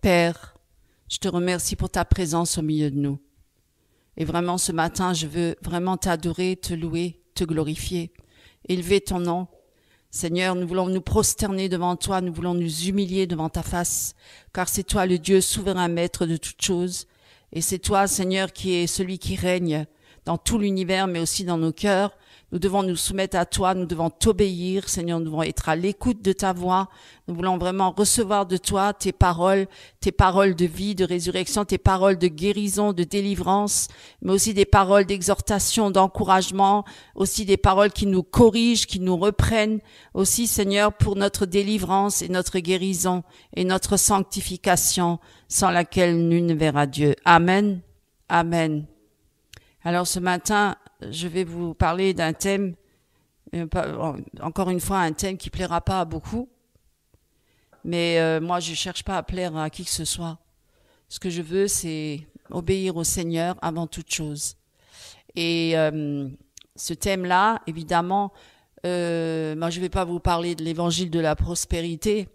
Père, je te remercie pour ta présence au milieu de nous. Et vraiment, ce matin, je veux vraiment t'adorer, te louer, te glorifier, élever ton nom. Seigneur, nous voulons nous prosterner devant toi, nous voulons nous humilier devant ta face, car c'est toi le Dieu souverain maître de toutes choses. Et c'est toi, Seigneur, qui est celui qui règne dans tout l'univers, mais aussi dans nos cœurs. Nous devons nous soumettre à toi, nous devons t'obéir, Seigneur, nous devons être à l'écoute de ta voix. Nous voulons vraiment recevoir de toi tes paroles de vie, de résurrection, tes paroles de guérison, de délivrance, mais aussi des paroles d'exhortation, d'encouragement, aussi des paroles qui nous corrigent, qui nous reprennent, aussi, Seigneur, pour notre délivrance et notre guérison et notre sanctification, sans laquelle nul ne verra Dieu. Amen. Amen. Alors ce matin, je vais vous parler d'un thème, encore une fois, un thème qui plaira pas à beaucoup. Mais moi, je cherche pas à plaire à qui que ce soit. Ce que je veux, c'est obéir au Seigneur avant toute chose. Et ce thème-là, évidemment, moi, je vais pas vous parler de l'évangile de la prospérité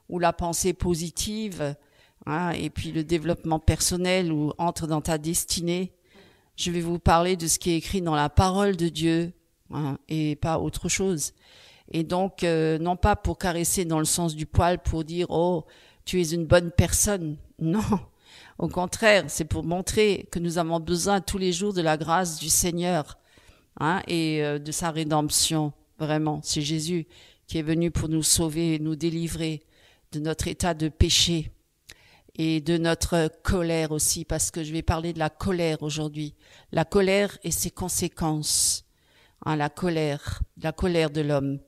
ou la pensée positive, hein, et puis le développement personnel ou entre dans ta destinée. Je vais vous parler de ce qui est écrit dans la parole de Dieu, hein, et pas autre chose. Et donc, non pas pour caresser dans le sens du poil, pour dire « Oh, tu es une bonne personne ». Non, au contraire, c'est pour montrer que nous avons besoin tous les jours de la grâce du Seigneur, hein, et de sa rédemption. Vraiment, c'est Jésus qui est venu pour nous sauver, nous délivrer de notre état de péché. Et de notre colère aussi, parce que je vais parler de la colère aujourd'hui. La colère et ses conséquences. Hein, la colère de l'homme.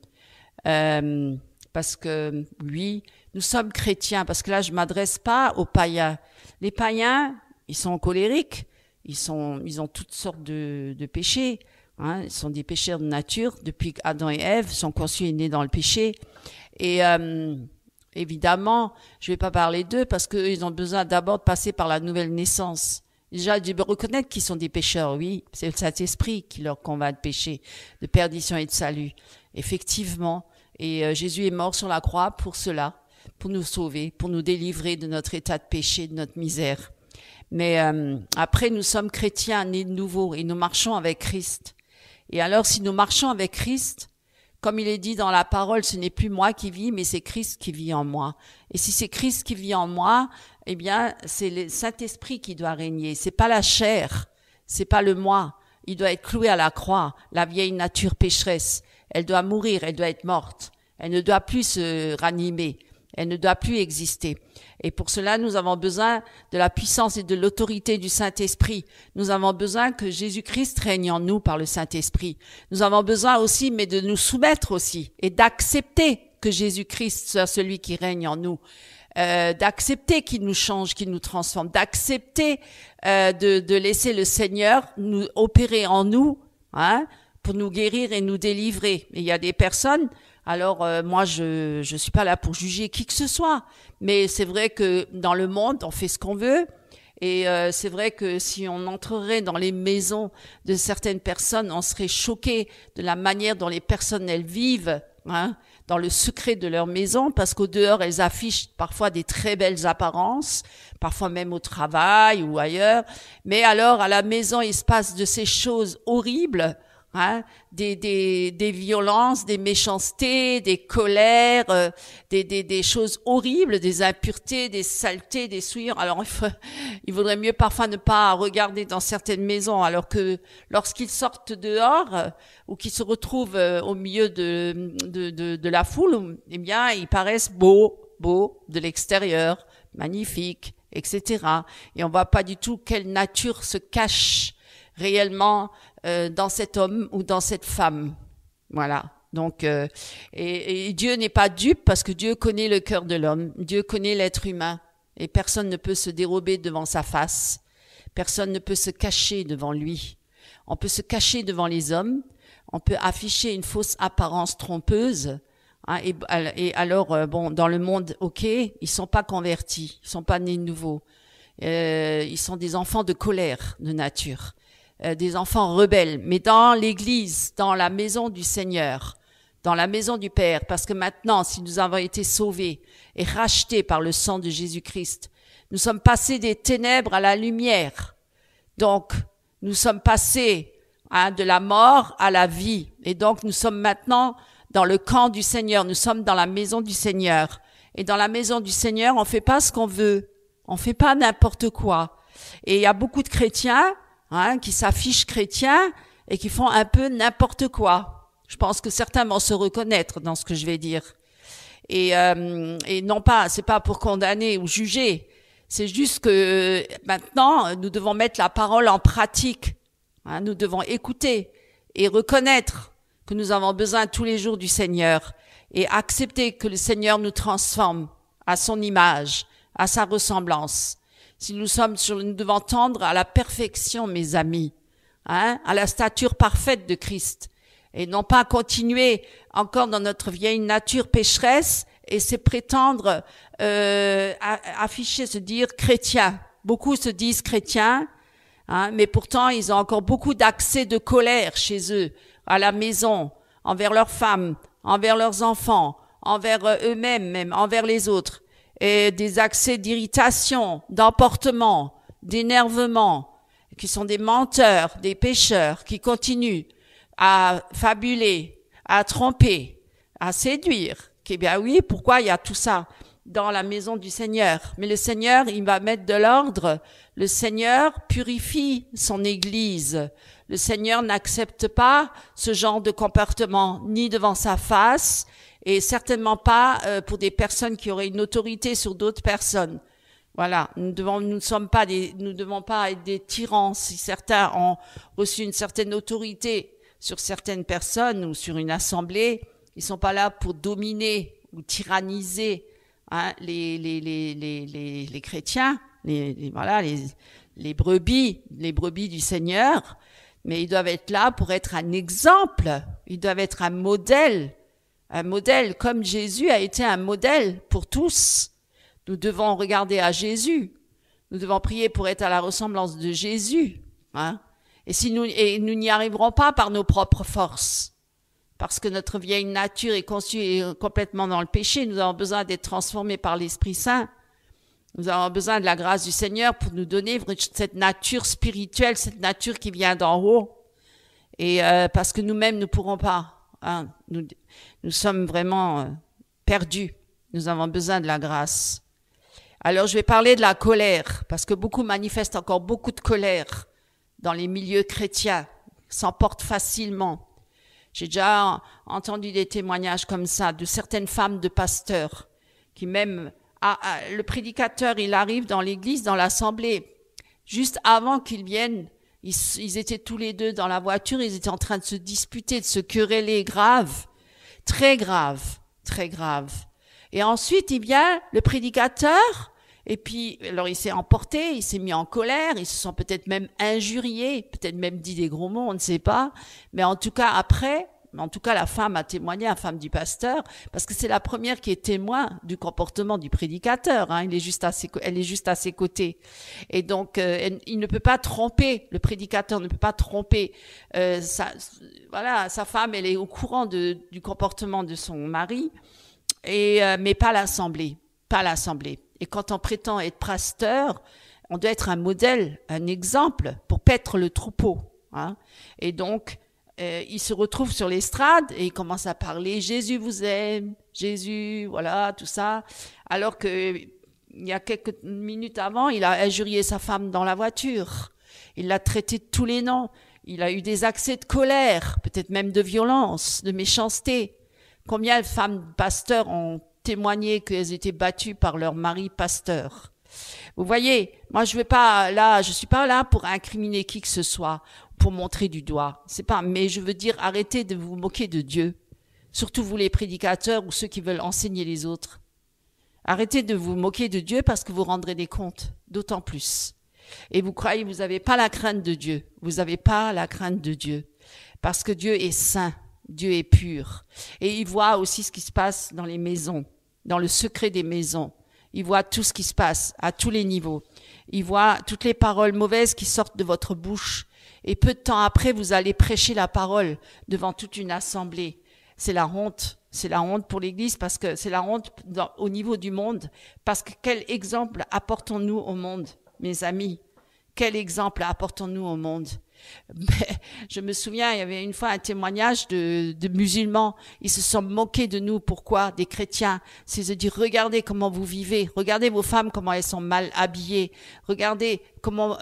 Parce que, oui, nous sommes chrétiens, parce que là, je m'adresse pas aux païens. Les païens, ils sont colériques, ils ont toutes sortes de péchés. Hein, ils sont des pécheurs de nature. Depuis qu'Adam et Ève sont conçus et nés dans le péché. Et évidemment, je vais pas parler d'eux parce qu'ils ont besoin d'abord de passer par la nouvelle naissance. Déjà, de reconnaître qu'ils sont des pécheurs, oui. C'est le Saint-Esprit qui leur convainc de péché, de perdition et de salut. Effectivement. Et Jésus est mort sur la croix pour cela, pour nous sauver, pour nous délivrer de notre état de péché, de notre misère. Mais après, nous sommes chrétiens nés de nouveau et nous marchons avec Christ. Et alors, si nous marchons avec Christ, comme il est dit dans la parole, ce n'est plus moi qui vis, mais c'est Christ qui vit en moi. Et si c'est Christ qui vit en moi, eh bien, c'est le Saint-Esprit qui doit régner. C'est pas la chair, c'est pas le moi. Il doit être cloué à la croix, la vieille nature pécheresse. Elle doit mourir, elle doit être morte. Elle ne doit plus se ranimer. Elle ne doit plus exister. Et pour cela, nous avons besoin de la puissance et de l'autorité du Saint-Esprit. Nous avons besoin que Jésus-Christ règne en nous par le Saint-Esprit. Nous avons besoin aussi, mais de nous soumettre aussi et d'accepter que Jésus-Christ soit celui qui règne en nous. D'accepter qu'il nous change, qu'il nous transforme, d'accepter de laisser le Seigneur nous opérer en nous, hein, pour nous guérir et nous délivrer. Et il y a des personnes... Alors moi je suis pas là pour juger qui que ce soit, mais c'est vrai que dans le monde on fait ce qu'on veut et c'est vrai que si on entrerait dans les maisons de certaines personnes, on serait choqué de la manière dont les personnes elles vivent, hein, dans le secret de leur maison, parce qu'au dehors elles affichent parfois des très belles apparences, parfois même au travail ou ailleurs, mais alors à la maison il se passe de ces choses horribles. Hein, des violences, des méchancetés, des colères, des choses horribles, des impuretés, des saletés, des souillures. Alors il vaudrait mieux parfois ne pas regarder dans certaines maisons, alors que lorsqu'ils sortent dehors ou qu'ils se retrouvent au milieu de la foule, eh bien ils paraissent beaux de l'extérieur, magnifiques, etc. Et on voit pas du tout quelle nature se cache réellement dans cet homme ou dans cette femme. Voilà. Donc, et Dieu n'est pas dupe parce que Dieu connaît le cœur de l'homme. Dieu connaît l'être humain. Et personne ne peut se dérober devant sa face. Personne ne peut se cacher devant lui. On peut se cacher devant les hommes. On peut afficher une fausse apparence trompeuse. Hein, et alors, bon, dans le monde, ok, ils sont pas convertis. Ils sont pas nés de nouveau. Ils sont des enfants de colère de nature. Des enfants rebelles, mais dans l'église, dans la maison du Seigneur, dans la maison du Père, parce que maintenant, si nous avons été sauvés et rachetés par le sang de Jésus-Christ, Nous sommes passés des ténèbres à la lumière. Donc, nous sommes passés de la mort à la vie. Et donc, nous sommes maintenant dans le camp du Seigneur. Nous sommes dans la maison du Seigneur. Et dans la maison du Seigneur, on fait pas ce qu'on veut. On fait pas n'importe quoi. Et il y a beaucoup de chrétiens qui s'affichent chrétiens et qui font un peu n'importe quoi. Je pense que certains vont se reconnaître dans ce que je vais dire. Et non pas, c'est pas pour condamner ou juger. C'est juste que maintenant, nous devons mettre la parole en pratique. Nous devons écouter et reconnaître que nous avons besoin tous les jours du Seigneur et accepter que le Seigneur nous transforme à son image, à sa ressemblance. Si nous devons tendre à la perfection, mes amis, à la stature parfaite de Christ, et non pas continuer encore dans notre vieille nature pécheresse et se prétendre afficher, se dire chrétien. Beaucoup se disent chrétiens, mais pourtant ils ont encore beaucoup d'accès de colère chez eux, à la maison, envers leurs femmes, envers leurs enfants, envers eux-mêmes, même envers les autres, et des accès d'irritation, d'emportement, d'énervement, qui sont des menteurs, des pécheurs, qui continuent à fabuler, à tromper, à séduire. Eh bien oui, pourquoi il y a tout ça dans la maison du Seigneur? Mais le Seigneur, il va mettre de l'ordre. Le Seigneur purifie son Église. Le Seigneur n'accepte pas ce genre de comportement, ni devant sa face, et certainement pas pour des personnes qui auraient une autorité sur d'autres personnes. Voilà, nous ne devons pas être des tyrans. Si certains ont reçu une certaine autorité sur certaines personnes ou sur une assemblée, ils sont pas là pour dominer ou tyranniser les chrétiens, les brebis du Seigneur, mais ils doivent être là pour être un exemple. Ils doivent être un modèle comme Jésus a été un modèle pour tous. Nous devons regarder à Jésus. Nous devons prier pour être à la ressemblance de Jésus. Et nous n'y arriverons pas par nos propres forces. Parce que notre vieille nature est conçue complètement dans le péché. Nous avons besoin d'être transformés par l'Esprit Saint. Nous avons besoin de la grâce du Seigneur pour nous donner cette nature spirituelle, cette nature qui vient d'en haut. Et parce que nous-mêmes, nous ne pourrons pas. Nous sommes vraiment perdus. Nous avons besoin de la grâce. Alors, je vais parler de la colère, parce que beaucoup manifestent encore beaucoup de colère dans les milieux chrétiens, s'emportent facilement. J'ai déjà entendu des témoignages comme ça de certaines femmes de pasteurs qui même, le prédicateur, il arrive dans l'église, dans l'assemblée, juste avant qu'il vienne, ils étaient tous les deux dans la voiture, ils étaient en train de se disputer, de se quereller grave, très grave, très grave. Et ensuite, il vient le prédicateur, et puis, alors il s'est emporté, il s'est mis en colère, ils se sont peut-être même injuriés, peut-être même dit des gros mots, on ne sait pas. Mais en tout cas, la femme a témoigné, la femme du pasteur, parce que c'est la première qui est témoin du comportement du prédicateur. Elle est juste à ses côtés. Et donc, il ne peut pas tromper, le prédicateur ne peut pas tromper. Sa femme, elle est au courant du comportement de son mari, mais pas l'assemblée. Et quand on prétend être pasteur, on doit être un modèle, un exemple pour paître le troupeau. Et donc, il se retrouve sur l'estrade et il commence à parler « Jésus vous aime, Jésus, voilà, tout ça ». Alors que il y a quelques minutes avant, il a injurié sa femme dans la voiture. Il l'a traité de tous les noms. Il a eu des accès de colère, peut-être même de violence, de méchanceté. Combien de femmes pasteurs ont témoigné qu'elles étaient battues par leur mari pasteur? Vous voyez, moi je suis pas là pour incriminer qui que ce soit, pour montrer du doigt. Mais je veux dire, arrêtez de vous moquer de Dieu. Surtout vous les prédicateurs ou ceux qui veulent enseigner les autres. Arrêtez de vous moquer de Dieu parce que vous rendrez des comptes, d'autant plus. Et vous croyez, vous n'avez pas la crainte de Dieu. Vous n'avez pas la crainte de Dieu. Parce que Dieu est saint, Dieu est pur. Et il voit aussi ce qui se passe dans les maisons, dans le secret des maisons. Il voit tout ce qui se passe à tous les niveaux. Il voit toutes les paroles mauvaises qui sortent de votre bouche. Et peu de temps après, vous allez prêcher la parole devant toute une assemblée. C'est la honte. C'est la honte pour l'Église parce que c'est la honte au niveau du monde. Parce que quel exemple apportons-nous au monde, mes amis? Quel exemple apportons-nous au monde? Mais je me souviens, il y avait une fois un témoignage de musulmans. Ils se sont moqués de nous. Pourquoi? Des chrétiens. C'est de dire, regardez comment vous vivez. Regardez vos femmes, comment elles sont mal habillées. Regardez comment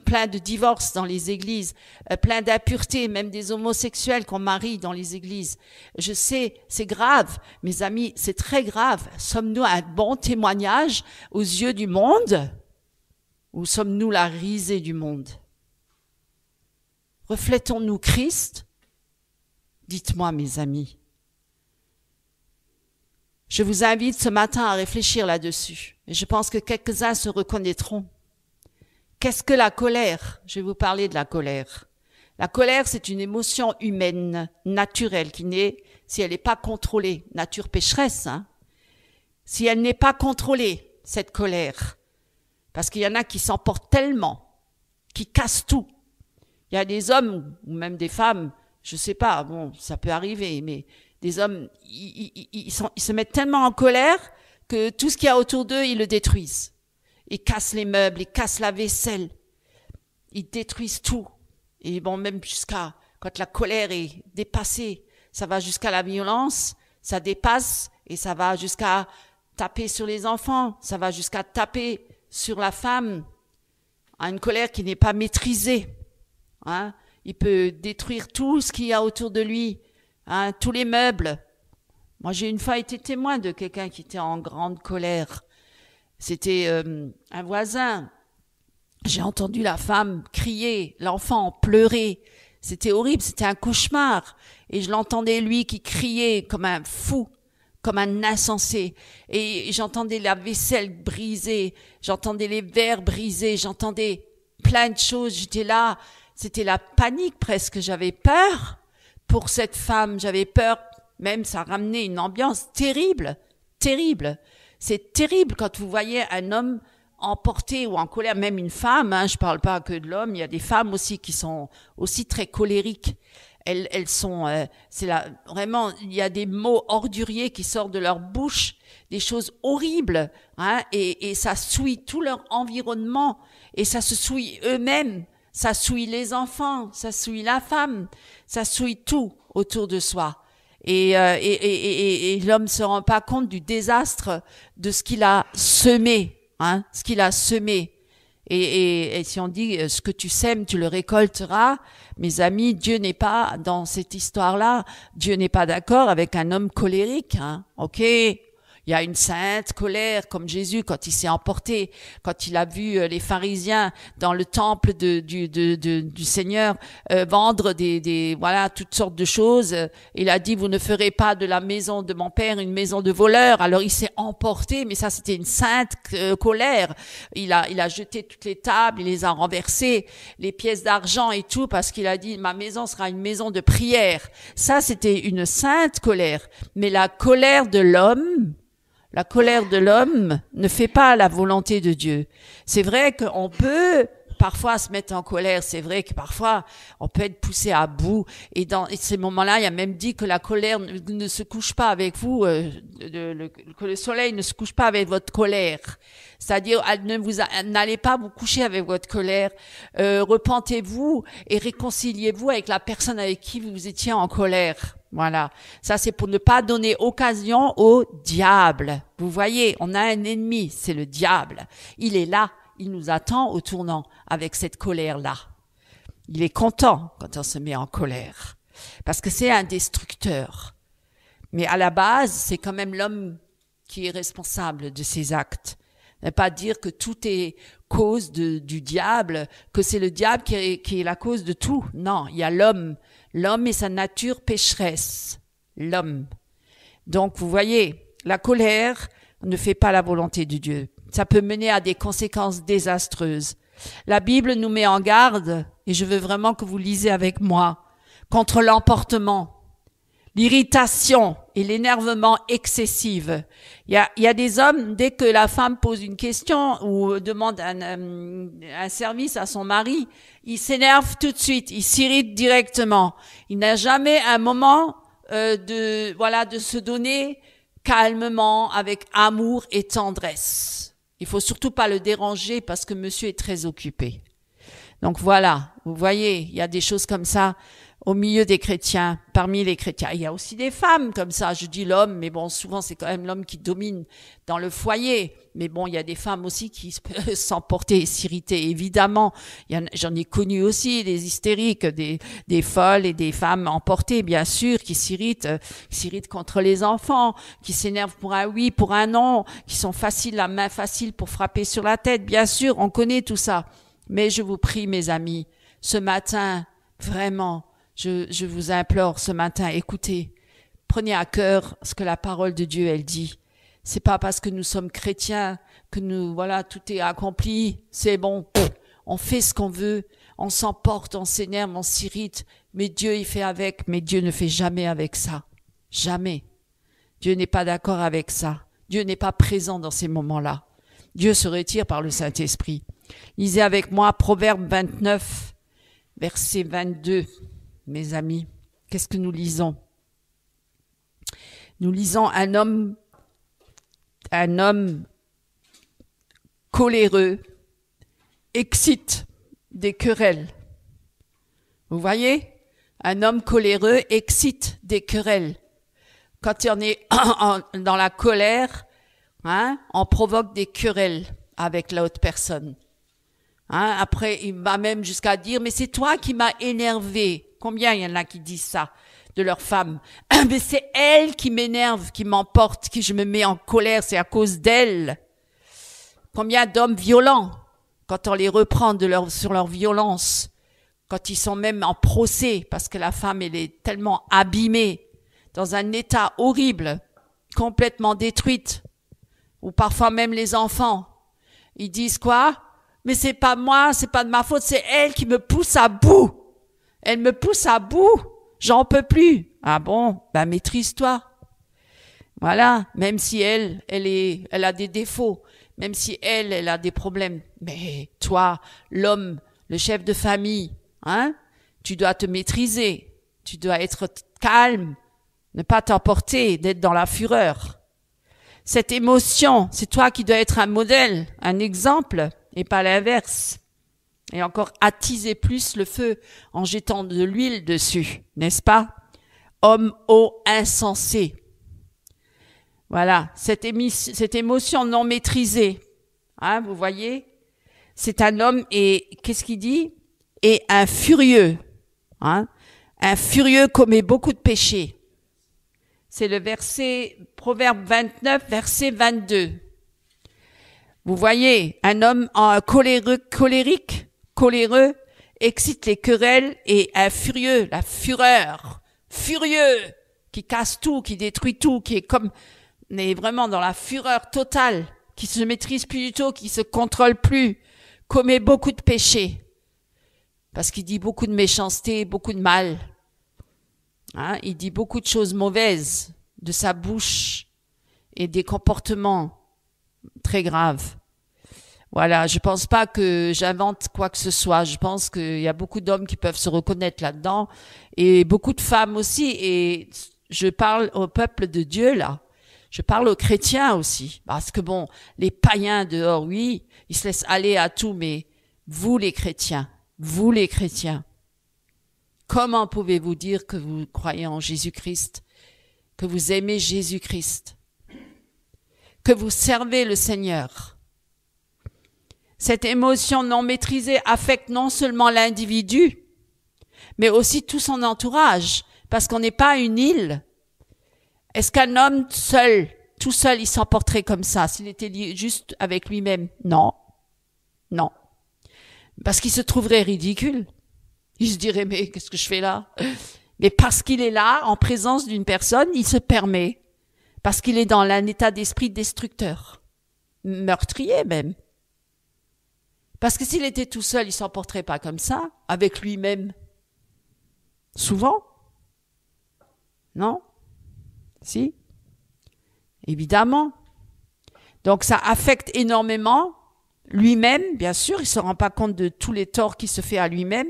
plein de divorces dans les églises, plein d'impuretés, même des homosexuels qu'on marie dans les églises. Je sais, c'est grave. Mes amis, c'est très grave. Sommes-nous un bon témoignage aux yeux du monde? Ou sommes-nous la risée du monde? Reflétons-nous Christ? Dites-moi, mes amis. Je vous invite ce matin à réfléchir là-dessus. Et je pense que quelques-uns se reconnaîtront. Qu'est-ce que la colère? Je vais vous parler de la colère. La colère, c'est une émotion humaine, naturelle, qui n'est, si elle n'est pas contrôlée, nature pécheresse, si elle n'est pas contrôlée, cette colère, parce qu'il y en a qui s'emportent tellement, qui cassent tout. Il y a des hommes, ou même des femmes, je sais pas, bon, ça peut arriver, mais des hommes, ils se mettent tellement en colère que tout ce qu'il y a autour d'eux, ils le détruisent. Ils cassent les meubles, ils cassent la vaisselle, ils détruisent tout. Et bon, même jusqu'à, quand la colère est dépassée, ça va jusqu'à la violence, ça dépasse, et ça va jusqu'à taper sur les enfants, ça va jusqu'à taper sur la femme, à une colère qui n'est pas maîtrisée. Il peut détruire tout ce qu'il y a autour de lui, tous les meubles. Moi, j'ai une fois été témoin de quelqu'un qui était en grande colère. C'était un voisin. J'ai entendu la femme crier, l'enfant pleurer. C'était horrible, c'était un cauchemar. Et je l'entendais, lui, qui criait comme un fou, comme un insensé. Et j'entendais la vaisselle brisée, j'entendais les verres brisés, j'entendais plein de choses. J'étais là. C'était la panique presque. J'avais peur pour cette femme. J'avais peur. Même ça ramenait une ambiance terrible, terrible. C'est terrible quand vous voyez un homme emporté ou en colère, même une femme. Je parle pas que de l'homme. Il y a des femmes aussi qui sont aussi très colériques. Elles sont, vraiment, il y a des mots orduriers qui sortent de leur bouche, des choses horribles, et ça souille tout leur environnement et ça se souille eux-mêmes. Ça souille les enfants, ça souille la femme, ça souille tout autour de soi. Et l'homme se rend pas compte du désastre de ce qu'il a semé, ce qu'il a semé. Et si on dit ce que tu sèmes, tu le récolteras, mes amis, Dieu n'est pas dans cette histoire-là. Dieu n'est pas d'accord avec un homme colérique, ok? Il y a une sainte colère, comme Jésus, quand il s'est emporté, quand il a vu les pharisiens dans le temple du Seigneur vendre voilà, toutes sortes de choses. Il a dit, vous ne ferez pas de la maison de mon père une maison de voleurs. Alors il s'est emporté, mais ça c'était une sainte colère. Il a jeté toutes les tables, il les a renversées, les pièces d'argent et tout, parce qu'il a dit, ma maison sera une maison de prière. Ça c'était une sainte colère. Mais la colère de l'homme ne fait pas la volonté de Dieu. C'est vrai qu'on peut parfois se mettre en colère, c'est vrai que parfois on peut être poussé à bout, et dans ces moments-là, il y a même dit que la colère ne se couche pas avec vous, que le soleil ne se couche pas avec votre colère. C'est-à-dire, n'allez pas vous coucher avec votre colère, repentez-vous et réconciliez-vous avec la personne avec qui vous étiez en colère. Voilà. Ça, c'est pour ne pas donner occasion au diable. Vous voyez, on a un ennemi, c'est le diable. Il est là, il nous attend au tournant avec cette colère-là. Il est content quand on se met en colère, parce que c'est un destructeur. Mais à la base, c'est quand même l'homme qui est responsable de ses actes. Ne pas dire que tout est cause du diable, que c'est le diable qui est la cause de tout. Non, il y a l'homme. L'homme et sa nature pécheresse. L'homme. Donc, vous voyez, la colère ne fait pas la volonté de Dieu. Ça peut mener à des conséquences désastreuses. La Bible nous met en garde, et je veux vraiment que vous lisez avec moi, contre l'emportement, l'irritation et l'énervement excessif. Il y a des hommes, dès que la femme pose une question ou demande un service à son mari, il s'énerve tout de suite, il s'irrite directement. Il n'a jamais un moment de se donner calmement, avec amour et tendresse. Il faut surtout pas le déranger parce que monsieur est très occupé. Donc voilà, vous voyez, il y a des choses comme ça au milieu des chrétiens, parmi les chrétiens. Il y a aussi des femmes comme ça, je dis l'homme, mais bon, souvent c'est quand même l'homme qui domine dans le foyer. Mais bon, il y a des femmes aussi qui peuvent s'emporter et s'irriter, évidemment. J'en ai connu aussi, des hystériques, des folles et des femmes emportées, bien sûr, qui s'irritent contre les enfants, qui s'énervent pour un oui, pour un non, qui sont faciles, la main facile pour frapper sur la tête. Bien sûr, on connaît tout ça. Mais je vous prie, mes amis, ce matin, vraiment, je vous implore ce matin, écoutez, prenez à cœur ce que la parole de Dieu, elle dit. C'est pas parce que nous sommes chrétiens que tout est accompli, c'est bon, on fait ce qu'on veut, on s'emporte, on s'énerve, on s'irrite, mais Dieu il fait avec, mais Dieu ne fait jamais avec ça. Jamais. Dieu n'est pas d'accord avec ça. Dieu n'est pas présent dans ces moments-là. Dieu se retire par le Saint-Esprit. Lisez avec moi Proverbe 29, verset 22. Mes amis, qu'est-ce que nous lisons? Nous lisons un homme coléreux excite des querelles. Vous voyez? Un homme coléreux excite des querelles. Quand on est dans la colère, on provoque des querelles avec l'autre personne. Après, il va même jusqu'à dire, mais c'est toi qui m'as énervé. Combien il y en a qui disent ça de leur femme? Mais c'est elle qui m'énerve, qui m'emporte, qui je me mets en colère, c'est à cause d'elle. Combien d'hommes violents, quand on les reprend sur leur violence, quand ils sont même en procès, parce que la femme, elle est tellement abîmée, dans un état horrible, complètement détruite, ou parfois même les enfants, ils disent quoi? Mais c'est pas moi, c'est pas de ma faute, c'est elle qui me pousse à bout. Elle me pousse à bout, j'en peux plus. Ah bon, maîtrise-toi. Voilà, même si elle a des défauts, même si elle a des problèmes. Mais toi, l'homme, le chef de famille, tu dois te maîtriser, tu dois être calme, ne pas t'emporter, d'être dans la fureur. Cette émotion, c'est toi qui dois être un modèle, un exemple, et pas l'inverse. Et encore attiser plus le feu en jetant de l'huile dessus, n'est-ce pas? Homme insensé. Voilà, cette émotion non maîtrisée, vous voyez? C'est un homme et, qu'est-ce qu'il dit? Et un furieux, un furieux commet beaucoup de péchés. C'est le Proverbe 29, verset 22. Vous voyez, un homme coléreux, excite les querelles et un furieux, la fureur, furieux, qui casse tout, qui détruit tout, qui est vraiment dans la fureur totale, qui se maîtrise plus du tout, qui se contrôle plus, commet beaucoup de péchés, parce qu'il dit beaucoup de méchanceté, beaucoup de mal. Il dit beaucoup de choses mauvaises de sa bouche et des comportements très graves. Voilà, je pense pas que j'invente quoi que ce soit. Je pense qu'il y a beaucoup d'hommes qui peuvent se reconnaître là-dedans et beaucoup de femmes aussi. Et je parle au peuple de Dieu là. Je parle aux chrétiens aussi. Parce que bon, les païens dehors, oui, ils se laissent aller à tout, mais vous les chrétiens, comment pouvez-vous dire que vous croyez en Jésus-Christ, que vous aimez Jésus-Christ, que vous servez le Seigneur? Cette émotion non maîtrisée affecte non seulement l'individu, mais aussi tout son entourage, parce qu'on n'est pas une île. Est-ce qu'un homme tout seul, il s'emporterait comme ça, s'il était juste avec lui-même? Non. Non. Parce qu'il se trouverait ridicule. Il se dirait, mais qu'est-ce que je fais là? Mais parce qu'il est là, en présence d'une personne, il se permet. Parce qu'il est dans un état d'esprit destructeur. Meurtrier même. Parce que s'il était tout seul, il s'emporterait pas comme ça, avec lui-même. Souvent? Non? Si? Évidemment. Donc ça affecte énormément lui-même, bien sûr, il se rend pas compte de tous les torts qu'il se fait à lui-même,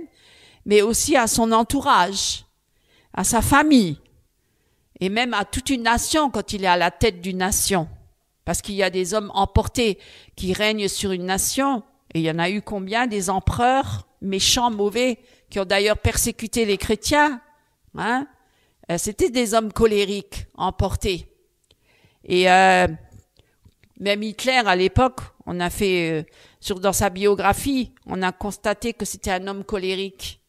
mais aussi à son entourage, à sa famille. et même à toute une nation quand il est à la tête d'une nation. Parce qu'il y a des hommes emportés qui règnent sur une nation, et il y en a eu combien? Des empereurs méchants, mauvais, qui ont d'ailleurs persécuté les chrétiens. Hein? C'était des hommes colériques, emportés. Et même Hitler, à l'époque, on a fait, dans sa biographie, on a constaté que c'était un homme colérique,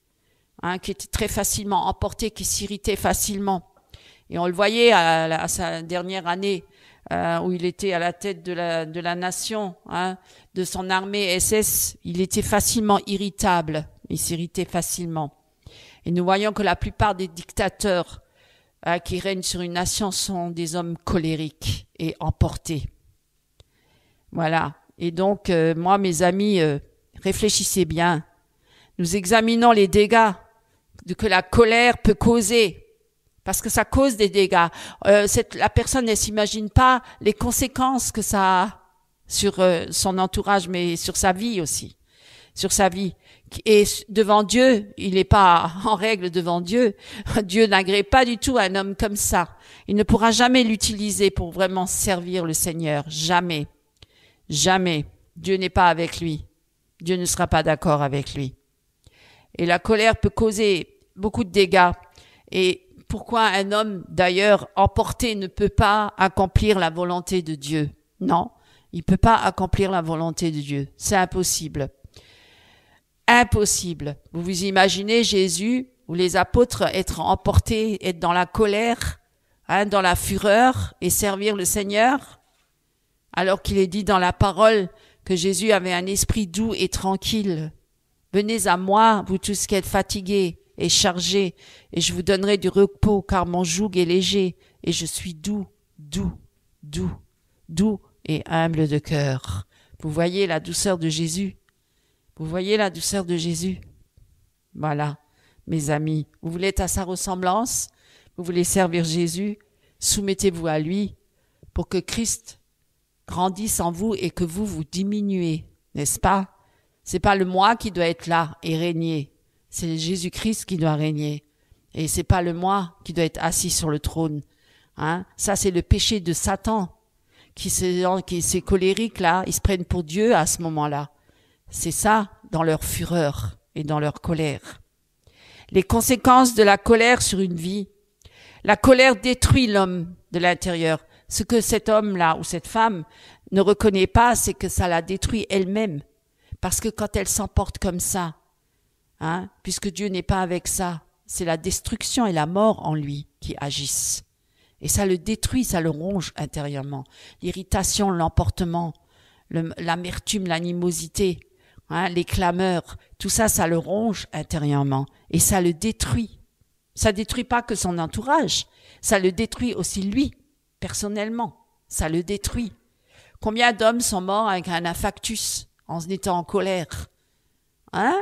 hein, qui était très facilement emporté, qui s'irritait facilement. Et on le voyait à sa dernière année, où il était à la tête de la nation, hein, de son armée SS, il était facilement irritable, il s'irritait facilement. Et nous voyons que la plupart des dictateurs qui règnent sur une nation sont des hommes colériques et emportés. Voilà. Et donc, moi, mes amis, réfléchissez bien. Nous examinons les dégâts que la colère peut causer. Parce que ça cause des dégâts. La personne ne s'imagine pas les conséquences que ça a sur son entourage, mais sur sa vie aussi. Sur sa vie. Et devant Dieu, il n'est pas en règle devant Dieu. Dieu n'agrée pas du tout un homme comme ça. Il ne pourra jamais l'utiliser pour vraiment servir le Seigneur. Jamais. Jamais. Dieu n'est pas avec lui. Dieu ne sera pas d'accord avec lui. Et la colère peut causer beaucoup de dégâts. Et pourquoi un homme, d'ailleurs, emporté ne peut pas accomplir la volonté de Dieu? Non, il peut pas accomplir la volonté de Dieu. C'est impossible. Impossible. Vous vous imaginez Jésus ou les apôtres être emportés, être dans la colère, hein, dans la fureur et servir le Seigneur? Alors qu'il est dit dans la parole que Jésus avait un esprit doux et tranquille. Venez à moi, vous tous qui êtes fatigués et chargés, et je vous donnerai du repos, car mon joug est léger, et je suis doux, doux, doux, doux et humble de cœur. Vous voyez la douceur de Jésus? Vous voyez la douceur de Jésus? Voilà, mes amis, vous voulez être à sa ressemblance? Vous voulez servir Jésus? Soumettez-vous à lui pour que Christ grandisse en vous et que vous vous diminuez, n'est-ce pas? C'est pas le moi qui doit être là et régner. C'est Jésus-Christ qui doit régner. Et c'est pas le moi qui doit être assis sur le trône. Hein? Ça, c'est le péché de Satan. Ces colériques là, ils se prennent pour Dieu à ce moment-là. C'est ça, dans leur fureur et dans leur colère. Les conséquences de la colère sur une vie. La colère détruit l'homme de l'intérieur. Ce que cet homme-là ou cette femme ne reconnaît pas, c'est que ça la détruit elle-même. Parce que quand elle s'emporte comme ça, hein, puisque Dieu n'est pas avec ça, c'est la destruction et la mort en lui qui agissent. Et ça le détruit, ça le ronge intérieurement. L'irritation, l'emportement, l'amertume, l'animosité, hein, les clameurs, tout ça, ça le ronge intérieurement. Et ça le détruit. Ça détruit pas que son entourage, ça le détruit aussi lui, personnellement. Ça le détruit. Combien d'hommes sont morts avec un infarctus en étant en colère? Hein?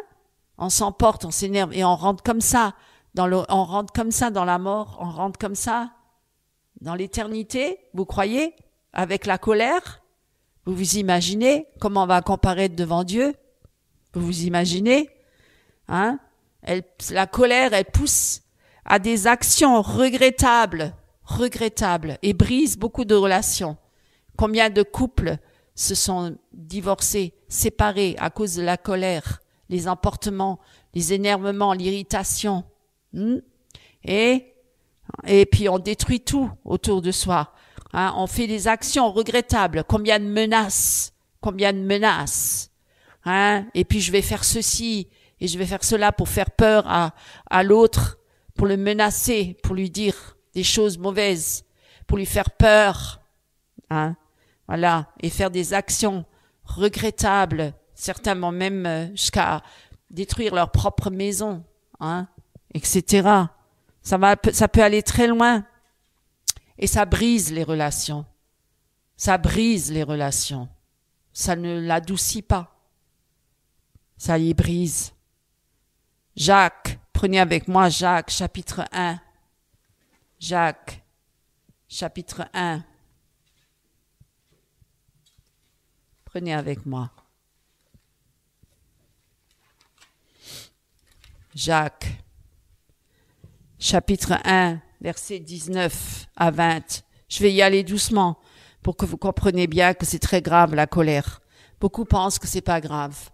On s'emporte, on s'énerve et on rentre comme ça dans la mort, on rentre comme ça dans l'éternité, vous croyez, avec la colère? Vous vous imaginez comment on va comparaître devant Dieu? Vous vous imaginez? Hein? La colère, elle pousse à des actions regrettables et brise beaucoup de relations. Combien de couples se sont divorcés, séparés à cause de la colère, les emportements, les énervements, l'irritation. Et puis on détruit tout autour de soi. Hein, on fait des actions regrettables. Combien de menaces. Hein, et puis je vais faire ceci et je vais faire cela pour faire peur à l'autre, pour le menacer, pour lui dire des choses mauvaises, pour lui faire peur. Hein, voilà, et faire des actions regrettables, certainement même jusqu'à détruire leur propre maison, hein, etc. Ça peut aller très loin. Et ça brise les relations. Ça ne l'adoucit pas. Ça y brise. Jacques, prenez avec moi Jacques, chapitre 1. Jacques, chapitre 1. Prenez avec moi. Jacques, chapitre 1, verset 19. à 20. Je vais y aller doucement pour que vous compreniez bien que c'est très grave la colère. Beaucoup pensent que c'est pas grave.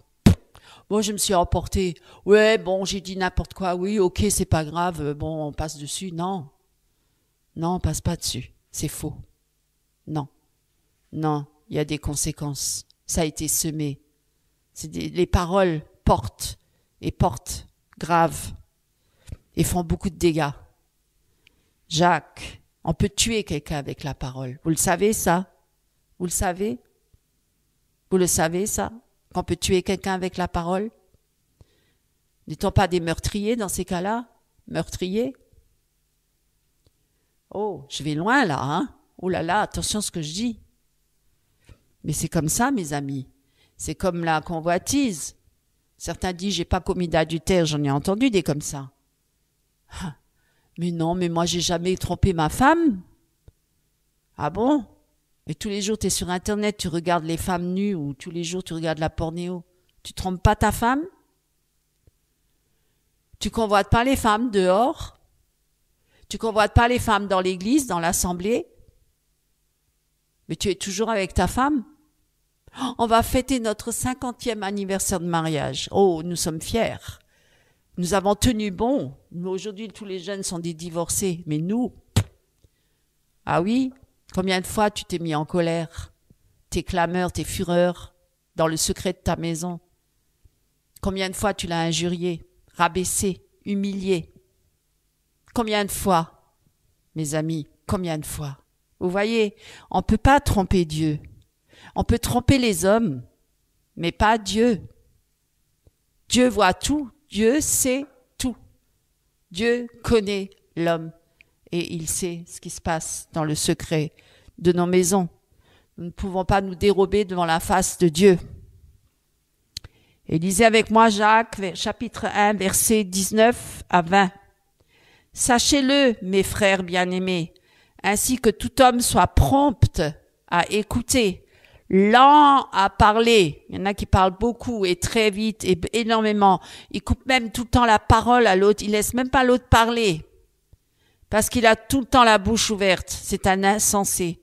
Moi, je me suis emportée. Ouais, bon, j'ai dit n'importe quoi. Oui, ok, c'est pas grave. Bon, on passe dessus. Non. Non, on passe pas dessus. C'est faux. Non. Non, il y a des conséquences. Ça a été semé. Les paroles portent graves et font beaucoup de dégâts. Jacques, on peut tuer quelqu'un avec la parole. Vous le savez, ça? Vous le savez? Vous le savez, ça? Qu'on peut tuer quelqu'un avec la parole? N'est-on pas des meurtriers dans ces cas-là? Meurtriers? Oh, je vais loin là, hein? Oh là là, attention à ce que je dis. Mais c'est comme ça, mes amis. C'est comme la convoitise. Certains disent, j'ai pas commis d'adultère, j'en ai entendu des comme ça. Mais non, mais moi j'ai jamais trompé ma femme. Ah bon? Et tous les jours tu es sur internet, tu regardes les femmes nues ou tous les jours tu regardes la pornéo. Tu trompes pas ta femme? Tu convoites pas les femmes dehors? Tu convoites pas les femmes dans l'église, dans l'assemblée? Mais tu es toujours avec ta femme? On va fêter notre 50e anniversaire de mariage. Oh, nous sommes fiers. Nous avons tenu bon. Aujourd'hui, tous les jeunes sont des divorcés. Mais nous, ah oui, combien de fois tu t'es mis en colère? Tes clameurs, tes fureurs, dans le secret de ta maison. Combien de fois tu l'as injurié, rabaissé, humilié? Combien de fois, mes amis, combien de fois? Vous voyez, on ne peut pas tromper Dieu. On peut tromper les hommes, mais pas Dieu. Dieu voit tout, Dieu sait tout. Dieu connaît l'homme et il sait ce qui se passe dans le secret de nos maisons. Nous ne pouvons pas nous dérober devant la face de Dieu. Et lisez avec moi Jacques, chapitre 1, versets 19 à 20. Sachez-le, mes frères bien-aimés, ainsi que tout homme soit prompt à écouter, lent à parler. Il y en a qui parlent beaucoup et très vite et énormément. Ils coupent même tout le temps la parole à l'autre. Ils laissent même pas l'autre parler. Parce qu'il a tout le temps la bouche ouverte. C'est un insensé.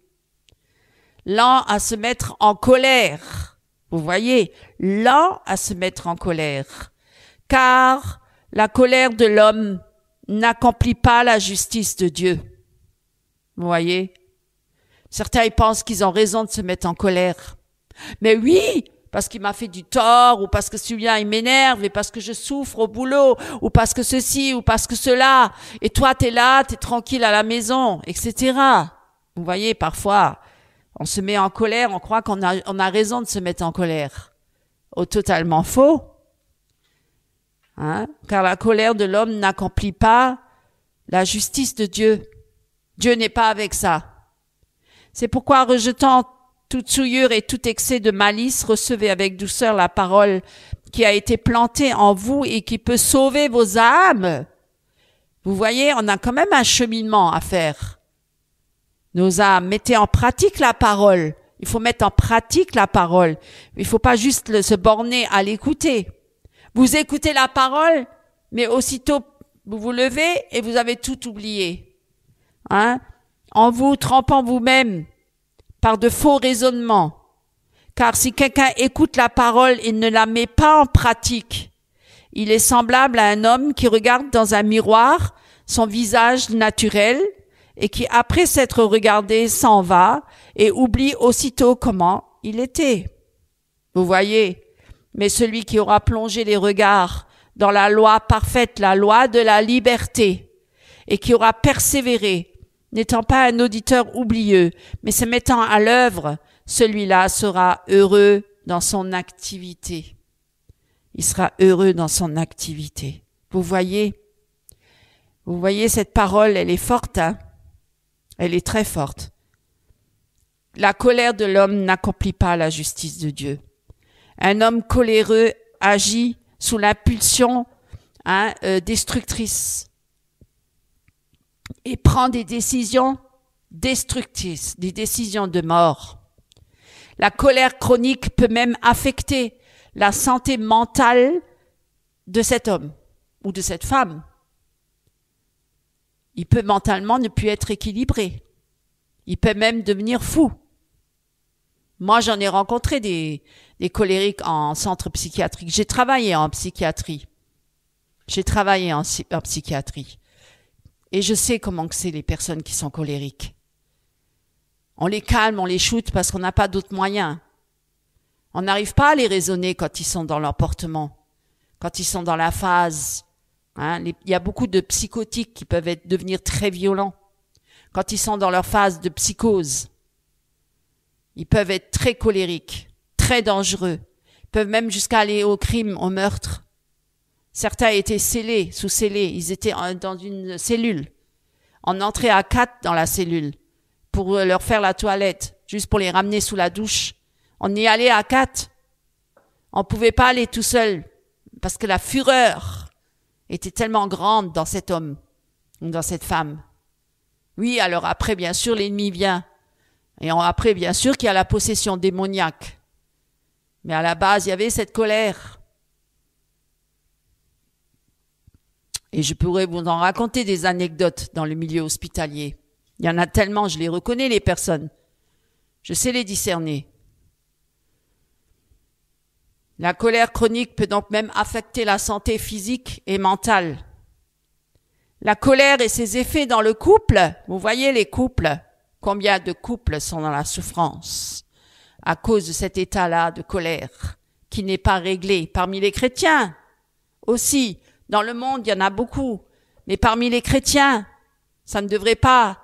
Lent à se mettre en colère. Vous voyez, lent à se mettre en colère. Car la colère de l'homme n'accomplit pas la justice de Dieu. Vous voyez? Certains ils pensent qu'ils ont raison de se mettre en colère. Mais oui, parce qu'il m'a fait du tort, ou parce que celui-là il m'énerve, et parce que je souffre au boulot, ou parce que ceci, ou parce que cela. Et toi t'es là, t'es tranquille à la maison, etc. Vous voyez, parfois, on se met en colère, on croit qu'on a raison de se mettre en colère. Oh, totalement faux. Hein? Car la colère de l'homme n'accomplit pas la justice de Dieu. Dieu n'est pas avec ça. C'est pourquoi, rejetant toute souillure et tout excès de malice, recevez avec douceur la parole qui a été plantée en vous et qui peut sauver vos âmes. Vous voyez, on a quand même un cheminement à faire. Nos âmes, mettez en pratique la parole. Il faut mettre en pratique la parole. Il ne faut pas juste se borner à l'écouter. Vous écoutez la parole, mais aussitôt vous vous levez et vous avez tout oublié. Hein? En vous trompant vous-même par de faux raisonnements. Car si quelqu'un écoute la parole et ne la met pas en pratique, il est semblable à un homme qui regarde dans un miroir son visage naturel et qui, après s'être regardé, s'en va et oublie aussitôt comment il était. Vous voyez? Mais celui qui aura plongé les regards dans la loi parfaite, la loi de la liberté, et qui aura persévéré, n'étant pas un auditeur oublieux, mais se mettant à l'œuvre, celui-là sera heureux dans son activité. Il sera heureux dans son activité. Vous voyez cette parole, elle est forte, hein? Elle est très forte. La colère de l'homme n'accomplit pas la justice de Dieu. Un homme coléreux agit sous l'impulsion destructrice et prend des décisions destructrices, des décisions de mort. La colère chronique peut même affecter la santé mentale de cet homme ou de cette femme. Il peut mentalement ne plus être équilibré. Ils peuvent même devenir fous. Moi, j'en ai rencontré des colériques en centre psychiatrique. J'ai travaillé en psychiatrie. Et je sais comment que c'est les personnes qui sont colériques. On les calme, on les shoot parce qu'on n'a pas d'autres moyens. On n'arrive pas à les raisonner quand ils sont dans l'emportement, quand ils sont dans la phase. Il y a beaucoup de psychotiques qui peuvent devenir très violents. Quand ils sont dans leur phase de psychose, ils peuvent être très colériques, très dangereux. Ils peuvent même jusqu'à aller au crime, au meurtre. Certains étaient sous scellés. Ils étaient dans une cellule. On entrait à 4 dans la cellule pour leur faire la toilette, juste pour les ramener sous la douche. On y allait à 4. On pouvait pas aller tout seul parce que la fureur était tellement grande dans cet homme ou dans cette femme. Oui, alors après, bien sûr, l'ennemi vient. Et après, bien sûr, qu'il y a la possession démoniaque. Mais à la base, il y avait cette colère. Et je pourrais vous en raconter des anecdotes dans le milieu hospitalier. Il y en a tellement, je les reconnais, les personnes. Je sais les discerner. La colère chronique peut donc même affecter la santé physique et mentale. La colère et ses effets dans le couple, vous voyez les couples, combien de couples sont dans la souffrance à cause de cet état-là de colère qui n'est pas réglé. Parmi les chrétiens aussi, dans le monde, il y en a beaucoup, mais parmi les chrétiens, ça ne devrait pas.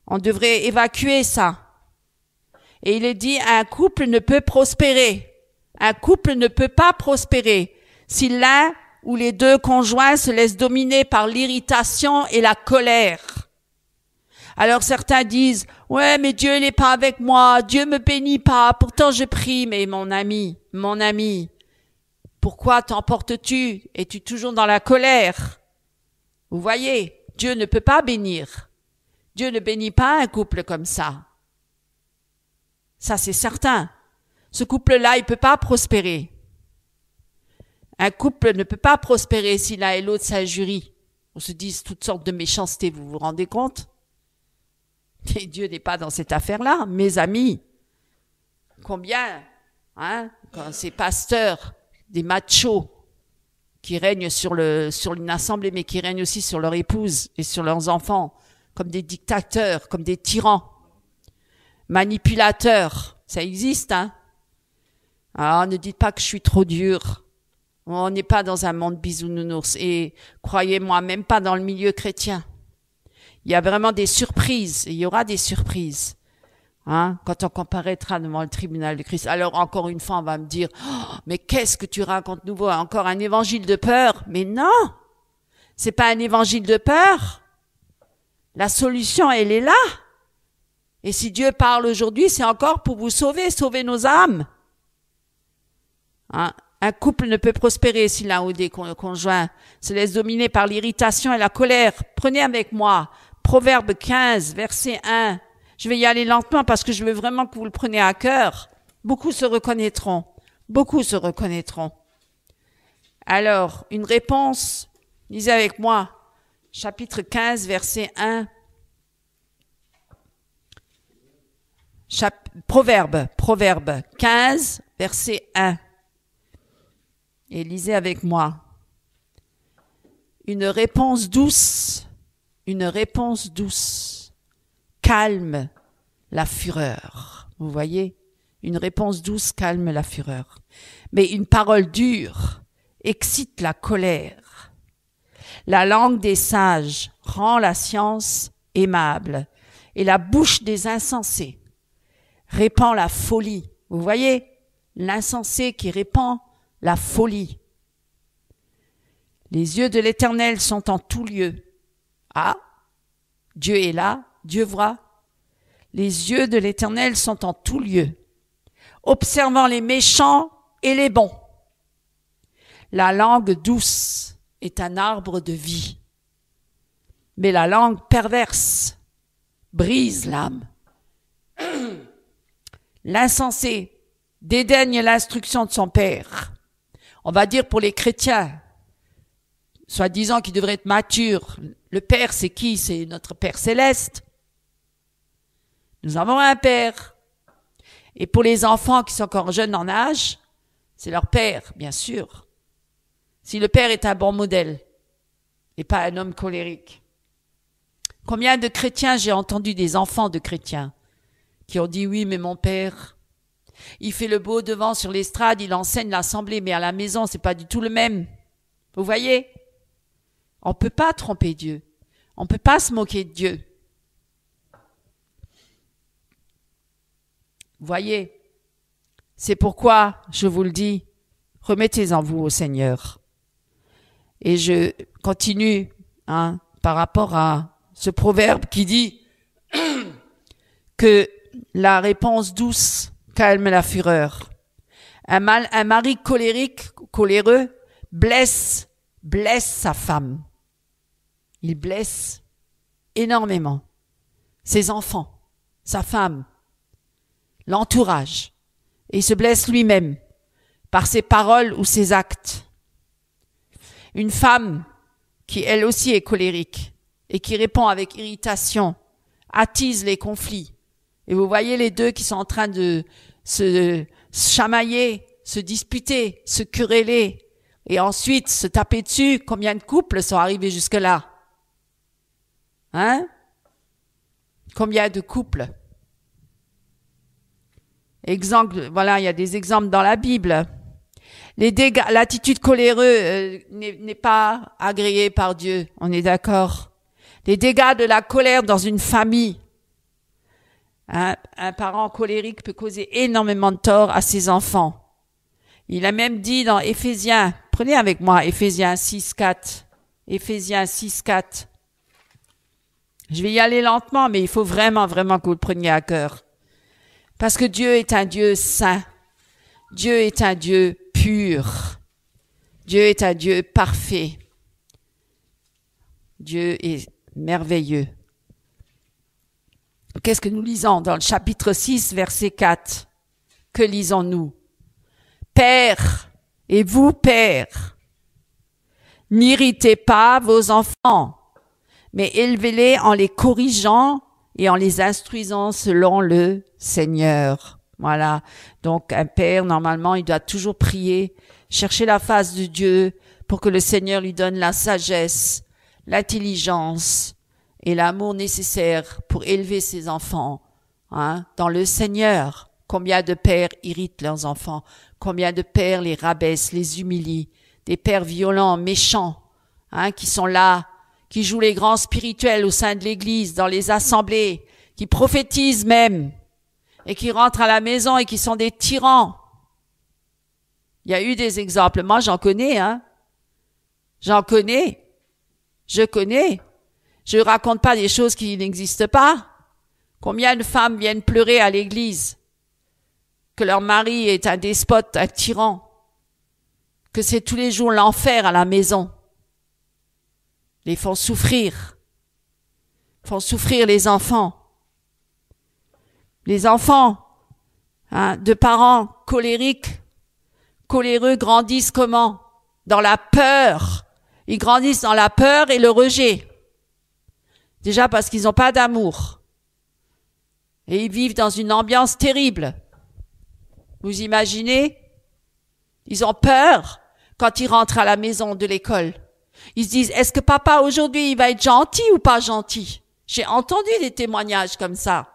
On devrait évacuer ça. Et il est dit, un couple ne peut prospérer. Un couple ne peut pas prospérer si l'un ou les deux conjoints se laissent dominer par l'irritation et la colère. Alors certains disent, ouais, mais Dieu n'est pas avec moi, Dieu me bénit pas, pourtant je prie. Mais mon ami, pourquoi t'emportes-tu? Es-tu toujours dans la colère? Vous voyez, Dieu ne peut pas bénir. Dieu ne bénit pas un couple comme ça. Ça, c'est certain. Ce couple-là, il peut pas prospérer. Un couple ne peut pas prospérer si l'un et l'autre s'injurient. On se dit toutes sortes de méchancetés, vous vous rendez compte? Mais Dieu n'est pas dans cette affaire-là, mes amis. Combien, quand ces pasteurs, des machos, qui règnent sur une assemblée, mais qui règnent aussi sur leur épouse et sur leurs enfants, comme des dictateurs, comme des tyrans, manipulateurs, ça existe, Ah, ne dites pas que je suis trop dur. On n'est pas dans un monde bisounours. Et croyez-moi, même pas dans le milieu chrétien. Il y a vraiment des surprises. Et il y aura des surprises. Quand on comparaîtra devant le tribunal de Christ. Alors, encore une fois, on va me dire, oh, mais qu'est-ce que tu racontes nouveau? Encore un évangile de peur? Mais non! C'est pas un évangile de peur. La solution, elle est là. Et si Dieu parle aujourd'hui, c'est encore pour vous sauver nos âmes. Un couple ne peut prospérer si l'un ou des conjoints se laisse dominer par l'irritation et la colère. Prenez avec moi Proverbe 15, verset 1. Je vais y aller lentement parce que je veux vraiment que vous le preniez à cœur. Beaucoup se reconnaîtront. Alors, une réponse, lisez avec moi, chapitre 15, verset 1. Proverbe 15, verset 1. Et lisez avec moi. Une réponse douce calme la fureur. Vous voyez? Une réponse douce calme la fureur. Mais une parole dure excite la colère. La langue des sages rend la science aimable, et la bouche des insensés répand la folie. Vous voyez? L'insensé qui répand la folie. Les yeux de l'Éternel sont en tout lieu. Ah, Dieu est là, Dieu voit. Les yeux de l'Éternel sont en tout lieu, observant les méchants et les bons. La langue douce est un arbre de vie, mais la langue perverse brise l'âme. L'insensé dédaigne l'instruction de son père. On va dire pour les chrétiens, soi-disant qu'ils devraient être matures. Le Père, c'est qui? C'est notre Père céleste. Nous avons un père. Et pour les enfants qui sont encore jeunes en âge, c'est leur père, bien sûr. Si le père est un bon modèle et pas un homme colérique. Combien de chrétiens, j'ai entendu des enfants de chrétiens qui ont dit oui, mais mon père, il fait le beau devant sur l'estrade, il enseigne l'assemblée, mais à la maison, c'est pas du tout le même. Vous voyez? On peut pas tromper Dieu. On peut pas se moquer de Dieu. Vous voyez? C'est pourquoi, je vous le dis, remettez-en vous au Seigneur. Et je continue, par rapport à ce proverbe qui dit que la réponse douce calme la fureur. Un mari colérique, coléreux, blesse sa femme. Il blesse énormément ses enfants, sa femme, l'entourage. Et il se blesse lui-même par ses paroles ou ses actes. Une femme qui elle aussi est colérique et qui répond avec irritation, attise les conflits. Et vous voyez les deux qui sont en train de se chamailler, se disputer, se quereller et ensuite se taper dessus. Combien de couples sont arrivés jusque-là? Combien de couples? Exemple, voilà, il y a des exemples dans la Bible. Les dégâts, l'attitude coléreuse n'est pas agréée par Dieu, on est d'accord. Les dégâts de la colère dans une famille. Un parent colérique peut causer énormément de tort à ses enfants. Il a même dit dans Éphésiens, prenez avec moi Éphésiens 6:4. Éphésiens 6:4. Je vais y aller lentement, mais il faut vraiment que vous le preniez à cœur. Parce que Dieu est un Dieu saint. Dieu est un Dieu pur. Dieu est un Dieu parfait. Dieu est merveilleux. Qu'est-ce que nous lisons dans le chapitre 6, verset 4? Que lisons-nous? Père, et vous, pères, n'irritez pas vos enfants, mais élevez-les en les corrigeant et en les instruisant selon le Seigneur. Voilà. Donc, un père, normalement, il doit toujours prier, chercher la face de Dieu pour que le Seigneur lui donne la sagesse, l'intelligence et l'amour nécessaire pour élever ses enfants, dans le Seigneur. Combien de pères irritent leurs enfants? Combien de pères les rabaissent, les humilient? Des pères violents, méchants, qui sont là, qui jouent les grands spirituels au sein de l'Église, dans les assemblées, qui prophétisent même, et qui rentrent à la maison et qui sont des tyrans. Il y a eu des exemples. Moi, j'en connais, J'en connais. Je connais. Je raconte pas des choses qui n'existent pas. Combien de femmes viennent pleurer à l'église que leur mari est un despote, un tyran, que c'est tous les jours l'enfer à la maison. Les font souffrir les enfants. Les enfants de parents colériques, coléreux grandissent comment? Dans la peur. Ils grandissent dans la peur et le rejet. Déjà parce qu'ils n'ont pas d'amour. Et ils vivent dans une ambiance terrible. Vous imaginez? Ils ont peur quand ils rentrent à la maison de l'école. Ils se disent, est-ce que papa aujourd'hui il va être gentil ou pas gentil? J'ai entendu des témoignages comme ça.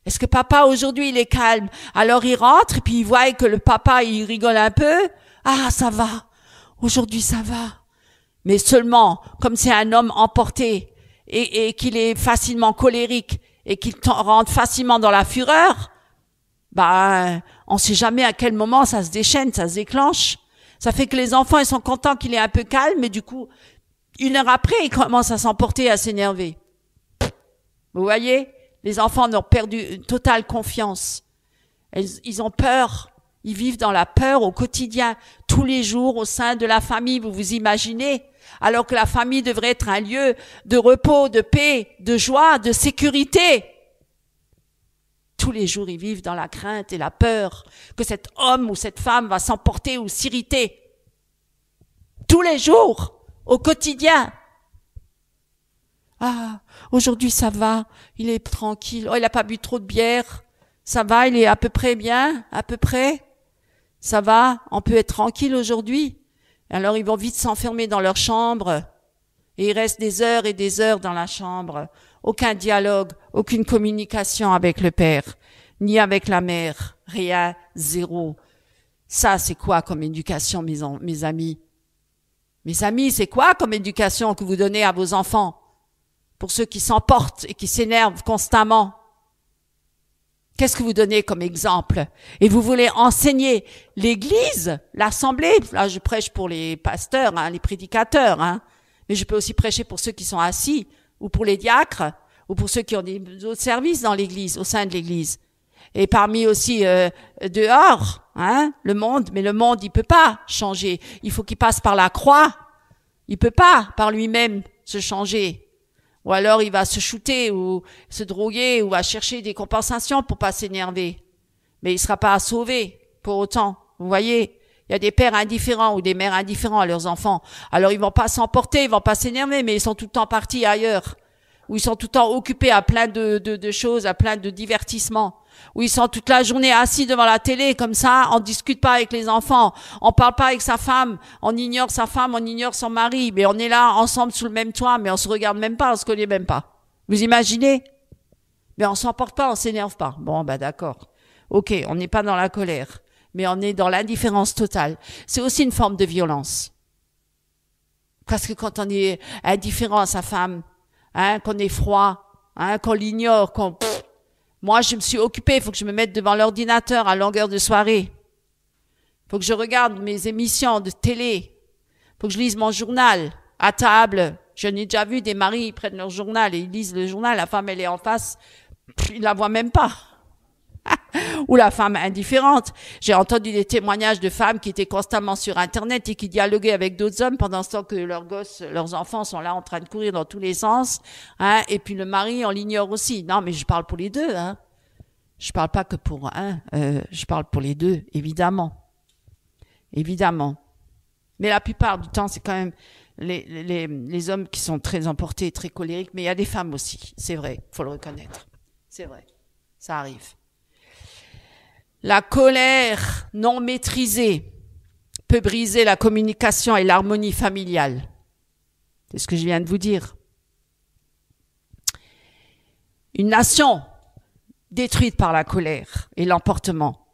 Est-ce que papa aujourd'hui il est calme? Alors il rentre et puis il voit que le papa il rigole un peu. Ah, ça va. Aujourd'hui ça va. Mais seulement, comme c'est un homme emporté et qu'il est facilement colérique et qu'il rentre facilement dans la fureur, on sait jamais à quel moment ça se déchaîne, ça se déclenche. Ça fait que les enfants, ils sont contents qu'il est un peu calme, mais du coup, 1 heure après, ils commencent à s'emporter, à s'énerver. Vous voyez? Les enfants ont perdu une totale confiance. Ils ont peur. Ils vivent dans la peur au quotidien, tous les jours, au sein de la famille, vous vous imaginez? Alors que la famille devrait être un lieu de repos, de paix, de joie, de sécurité. Tous les jours, ils vivent dans la crainte et la peur que cet homme ou cette femme va s'emporter ou s'irriter. Tous les jours, au quotidien. Ah, aujourd'hui ça va, il est tranquille. Oh, il a pas bu trop de bière. Ça va, il est à peu près bien, à peu près. Ça va, on peut être tranquille aujourd'hui. Alors ils vont vite s'enfermer dans leur chambre. Et ils restent des heures et des heures dans la chambre. Aucun dialogue, aucune communication avec le père, ni avec la mère. Rien, zéro. Ça, c'est quoi comme éducation, mes amis? Mes amis, c'est quoi comme éducation que vous donnez à vos enfants? Pour ceux qui s'emportent et qui s'énervent constamment. Qu'est-ce que vous donnez comme exemple? Et vous voulez enseigner l'église, l'assemblée. Là, je prêche pour les pasteurs, les prédicateurs, mais je peux aussi prêcher pour ceux qui sont assis, ou pour les diacres, ou pour ceux qui ont des autres services dans l'église, au sein de l'église. Et parmi aussi dehors, le monde, mais le monde, il peut pas changer. Il faut qu'il passe par la croix. Il peut pas, par lui-même, se changer. Ou alors il va se shooter ou se droguer ou va chercher des compensations pour pas s'énerver. Mais il sera pas sauvé pour autant. Vous voyez, il y a des pères indifférents ou des mères indifférents à leurs enfants. Alors ils vont pas s'emporter, ils vont pas s'énerver, mais ils sont tout le temps partis ailleurs. Ou ils sont tout le temps occupés à plein de choses, à plein de divertissements. Où ils sont toute la journée assis devant la télé comme ça, on discute pas avec les enfants, on parle pas avec sa femme, on ignore sa femme, on ignore son mari, mais on est là ensemble sous le même toit, mais on se regarde même pas, on se connaît même pas. Vous imaginez? Mais on s'emporte pas, on s'énerve pas. Bon, d'accord. Ok, on n'est pas dans la colère, mais on est dans l'indifférence totale. C'est aussi une forme de violence. Parce que quand on est indifférent à sa femme, qu'on est froid, qu'on l'ignore, moi, je me suis occupée, il faut que je me mette devant l'ordinateur à longueur de soirée. Il faut que je regarde mes émissions de télé. Il faut que je lise mon journal à table. Je n'ai déjà vu des maris, ils prennent leur journal et ils lisent le journal. La femme, elle est en face, ils la voient même pas. Ou la femme indifférente. J'ai entendu des témoignages de femmes qui étaient constamment sur Internet et qui dialoguaient avec d'autres hommes pendant ce temps que leurs gosses, leurs enfants sont là en train de courir dans tous les sens. Et puis le mari, on l'ignore aussi. Non, mais je parle pour les deux. Je parle pas que pour un. Je parle pour les deux, évidemment. Évidemment. Mais la plupart du temps, c'est quand même les hommes qui sont très emportés, très colériques. Mais il y a des femmes aussi. C'est vrai, faut le reconnaître. C'est vrai. Ça arrive. La colère non maîtrisée peut briser la communication et l'harmonie familiale. C'est ce que je viens de vous dire. Une nation détruite par la colère et l'emportement.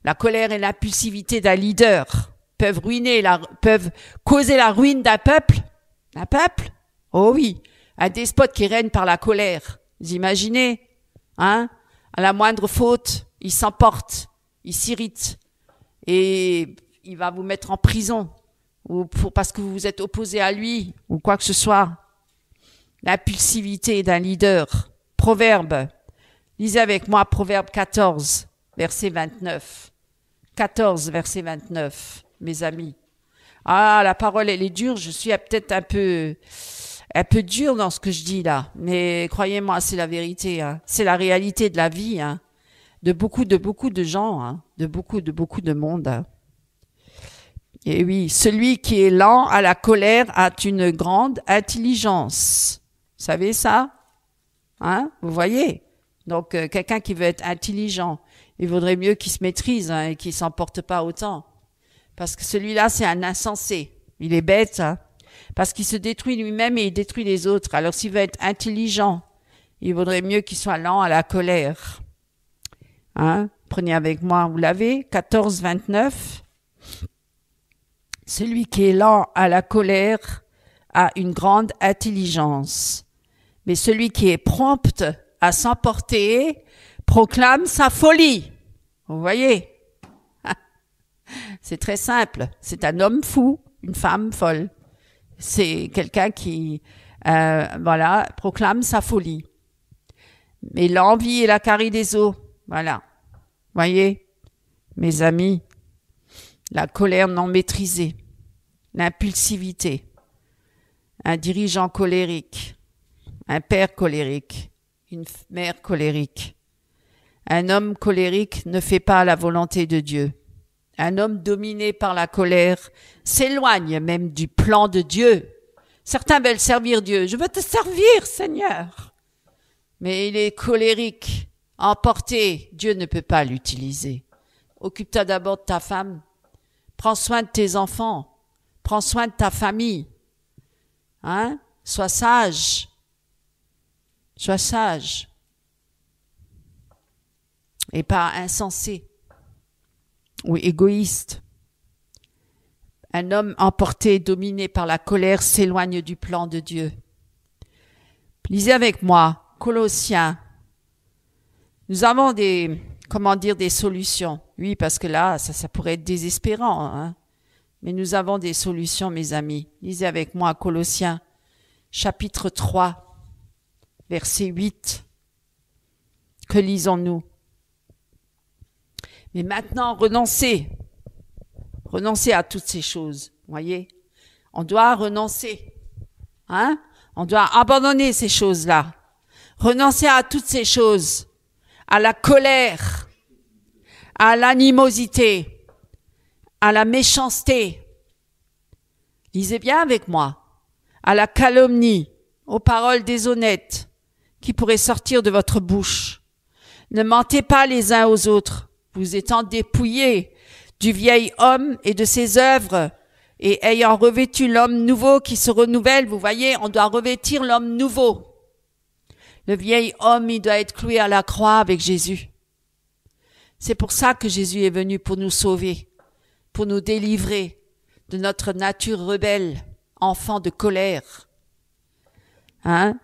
La colère et l'impulsivité d'un leader peuvent causer la ruine d'un peuple. Un peuple? Oh oui, un despote qui règne par la colère. Vous imaginez? À la moindre faute, il s'emporte, il s'irrite et il va vous mettre en prison ou parce que vous vous êtes opposé à lui ou quoi que ce soit. L'impulsivité d'un leader. Proverbe. Lisez avec moi Proverbe 14, verset 29. 14, verset 29, mes amis. Ah, la parole, elle est dure. Je suis peut-être un peu dure dans ce que je dis là. Mais croyez-moi, c'est la vérité. C'est la réalité de la vie. De beaucoup de gens, de beaucoup de monde. Et oui, celui qui est lent à la colère a une grande intelligence. Vous savez ça? Vous voyez? Donc, quelqu'un qui veut être intelligent, il vaudrait mieux qu'il se maîtrise et qu'il s'emporte pas autant. Parce que celui-là, c'est un insensé. Il est bête, parce qu'il se détruit lui-même et il détruit les autres. Alors, s'il veut être intelligent, il vaudrait mieux qu'il soit lent à la colère. Prenez avec moi, vous l'avez, 14, 29. Celui qui est lent à la colère a une grande intelligence, mais celui qui est prompt à s'emporter proclame sa folie. Vous voyez? C'est très simple. C'est un homme fou, une femme folle. C'est quelqu'un qui, proclame sa folie. Mais l'envie et la carie des eaux, voilà. Voyez, mes amis, la colère non maîtrisée, l'impulsivité, un dirigeant colérique, un père colérique, une mère colérique. Un homme colérique ne fait pas la volonté de Dieu. Un homme dominé par la colère s'éloigne même du plan de Dieu. Certains veulent servir Dieu. Je veux te servir, Seigneur. Mais il est colérique, emporté. Dieu ne peut pas l'utiliser. Occupe-toi d'abord de ta femme. Prends soin de tes enfants. Prends soin de ta famille. Hein? Sois sage. Sois sage. Et pas insensé ou égoïste. Un homme emporté, dominé par la colère, s'éloigne du plan de Dieu. Lisez avec moi, Colossiens. Nous avons des solutions. Oui, parce que là, ça pourrait être désespérant, hein. Mais nous avons des solutions, mes amis. Lisez avec moi, Colossiens, chapitre 3, verset 8. Que lisons-nous? Mais maintenant, renoncez à toutes ces choses, voyez. On doit renoncer, hein. On doit abandonner ces choses-là. Renoncer à toutes ces choses, à la colère, à l'animosité, à la méchanceté. Lisez bien avec moi. À la calomnie, aux paroles déshonnêtes qui pourraient sortir de votre bouche. Ne mentez pas les uns aux autres, vous étant dépouillés du vieil homme et de ses œuvres, et ayant revêtu l'homme nouveau qui se renouvelle. Vous voyez, on doit revêtir l'homme nouveau. Le vieil homme, il doit être cloué à la croix avec Jésus. C'est pour ça que Jésus est venu, pour nous sauver, pour nous délivrer de notre nature rebelle, enfant de colère. Hein?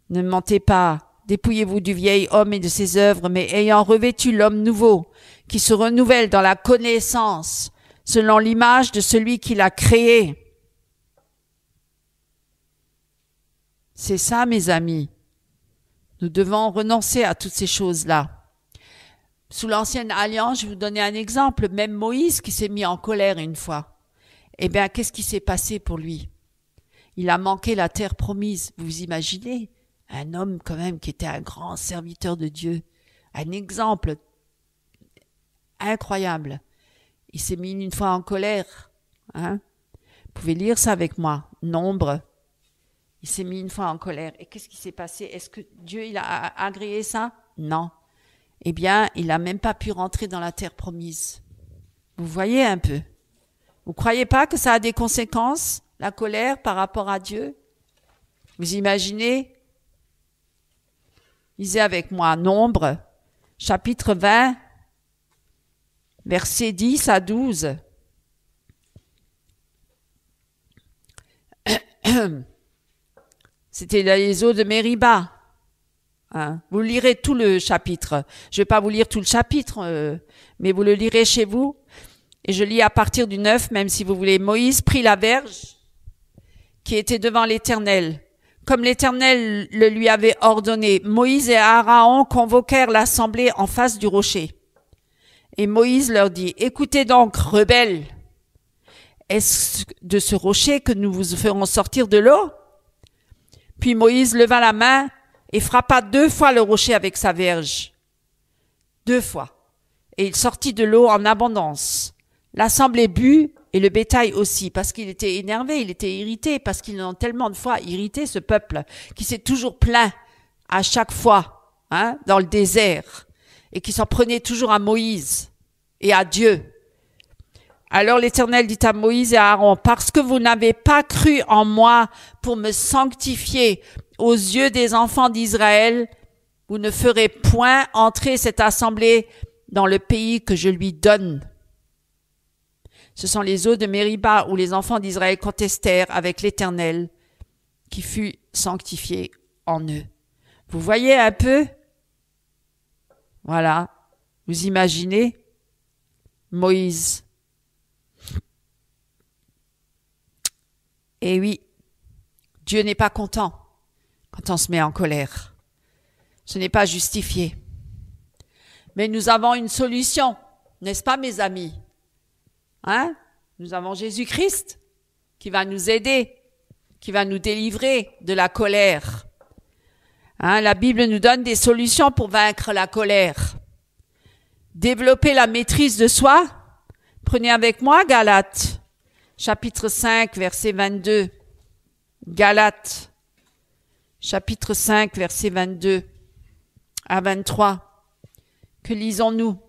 Ne mentez pas. Dépouillez-vous du vieil homme et de ses œuvres, mais ayant revêtu l'homme nouveau, qui se renouvelle dans la connaissance, selon l'image de celui qui l'a créé. C'est ça, mes amis. Nous devons renoncer à toutes ces choses-là. Sous l'ancienne alliance, je vais vous donner un exemple. Même Moïse qui s'est mis en colère une fois. Eh bien, qu'est-ce qui s'est passé pour lui? Il a manqué la terre promise. Vous imaginez? Un homme quand même qui était un grand serviteur de Dieu. Un exemple incroyable. Il s'est mis une fois en colère. Hein? Vous pouvez lire ça avec moi. Nombre. Il s'est mis une fois en colère. Et qu'est-ce qui s'est passé? Est-ce que Dieu il a agréé ça? Non. Eh bien, il n'a même pas pu rentrer dans la terre promise. Vous voyez un peu? Vous croyez pas que ça a des conséquences, la colère par rapport à Dieu? Vous imaginez? Lisez avec moi, Nombre, chapitre 20, versets 10 à 12. C'était les eaux de Mériba. Hein? Vous lirez tout le chapitre. Je ne vais pas vous lire tout le chapitre, mais vous le lirez chez vous. Et je lis à partir du 9, même si vous voulez. Moïse prit la verge qui était devant l'Éternel, comme l'Éternel le lui avait ordonné. Moïse et Aaron convoquèrent l'assemblée en face du rocher. Et Moïse leur dit, « Écoutez donc, rebelles, est-ce de ce rocher que nous vous ferons sortir de l'eau ?» Puis Moïse leva la main et frappa 2 fois le rocher avec sa verge. 2 fois. Et il sortit de l'eau en abondance. L'assemblée but et le bétail aussi, parce qu'il était énervé, il était irrité, parce qu'ils ont tellement de fois irrité ce peuple, qui s'est toujours plaint à chaque fois, hein, dans le désert, et qui s'en prenait toujours à Moïse et à Dieu. Alors l'Éternel dit à Moïse et à Aaron, « Parce que vous n'avez pas cru en moi pour me sanctifier aux yeux des enfants d'Israël, vous ne ferez point entrer cette assemblée dans le pays que je lui donne. » Ce sont les eaux de Mériba où les enfants d'Israël contestèrent avec l'Éternel qui fut sanctifié en eux. Vous voyez un peu? Voilà. Vous imaginez? Moïse. Et oui, Dieu n'est pas content quand on se met en colère. Ce n'est pas justifié. Mais nous avons une solution, n'est-ce pas, mes amis? Hein? Nous avons Jésus-Christ qui va nous aider, qui va nous délivrer de la colère. Hein? La Bible nous donne des solutions pour vaincre la colère. Développer la maîtrise de soi. Prenez avec moi Galates, chapitre 5, verset 22. Galates, chapitre 5, versets 22 à 23. Que lisons-nous? Nous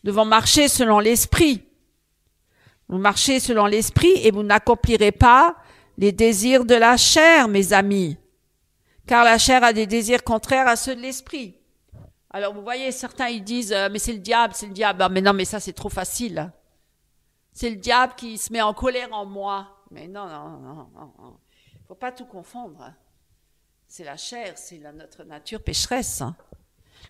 devons marcher selon l'esprit. Vous marchez selon l'esprit et vous n'accomplirez pas les désirs de la chair, mes amis. Car la chair a des désirs contraires à ceux de l'esprit. Alors vous voyez, certains ils disent mais c'est le diable, c'est le diable. Ah, mais non, mais ça c'est trop facile. C'est le diable qui se met en colère en moi. Mais non. Faut pas tout confondre. C'est la chair, c'est notre nature pécheresse.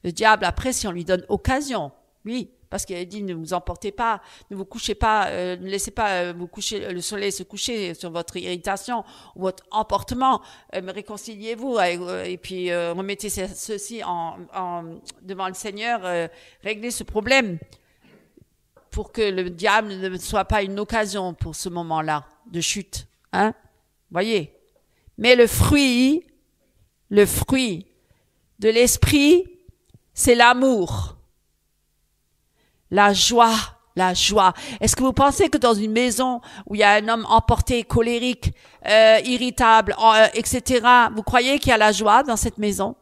Le diable, après, si on lui donne occasion, oui, parce qu'il a dit ne vous emportez pas, ne vous couchez pas, ne laissez pas vous coucher, le soleil se coucher sur votre irritation ou votre emportement, réconciliez-vous et puis remettez ceci devant le Seigneur, réglez ce problème pour que le diable ne soit pas une occasion pour ce moment-là de chute, hein, voyez. Mais le fruit de l'esprit, c'est l'amour, la joie. Est-ce que vous pensez que dans une maison où il y a un homme emporté, colérique, irritable, etc., vous croyez qu'il y a la joie dans cette maison?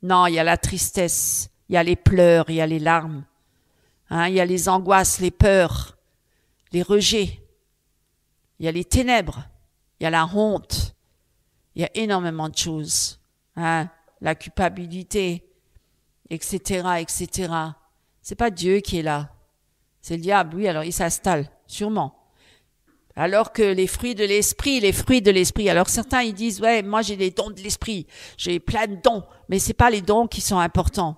Non, il y a la tristesse, il y a les pleurs, il y a les larmes, hein, il y a les angoisses, les peurs, les rejets, il y a les ténèbres, il y a la honte, il y a énormément de choses, hein, la culpabilité, etc., etc. C'est pas Dieu qui est là. C'est le diable, oui, alors il s'installe, sûrement. Alors que les fruits de l'esprit, alors certains ils disent, ouais, moi j'ai les dons de l'esprit, j'ai plein de dons, mais c'est pas les dons qui sont importants.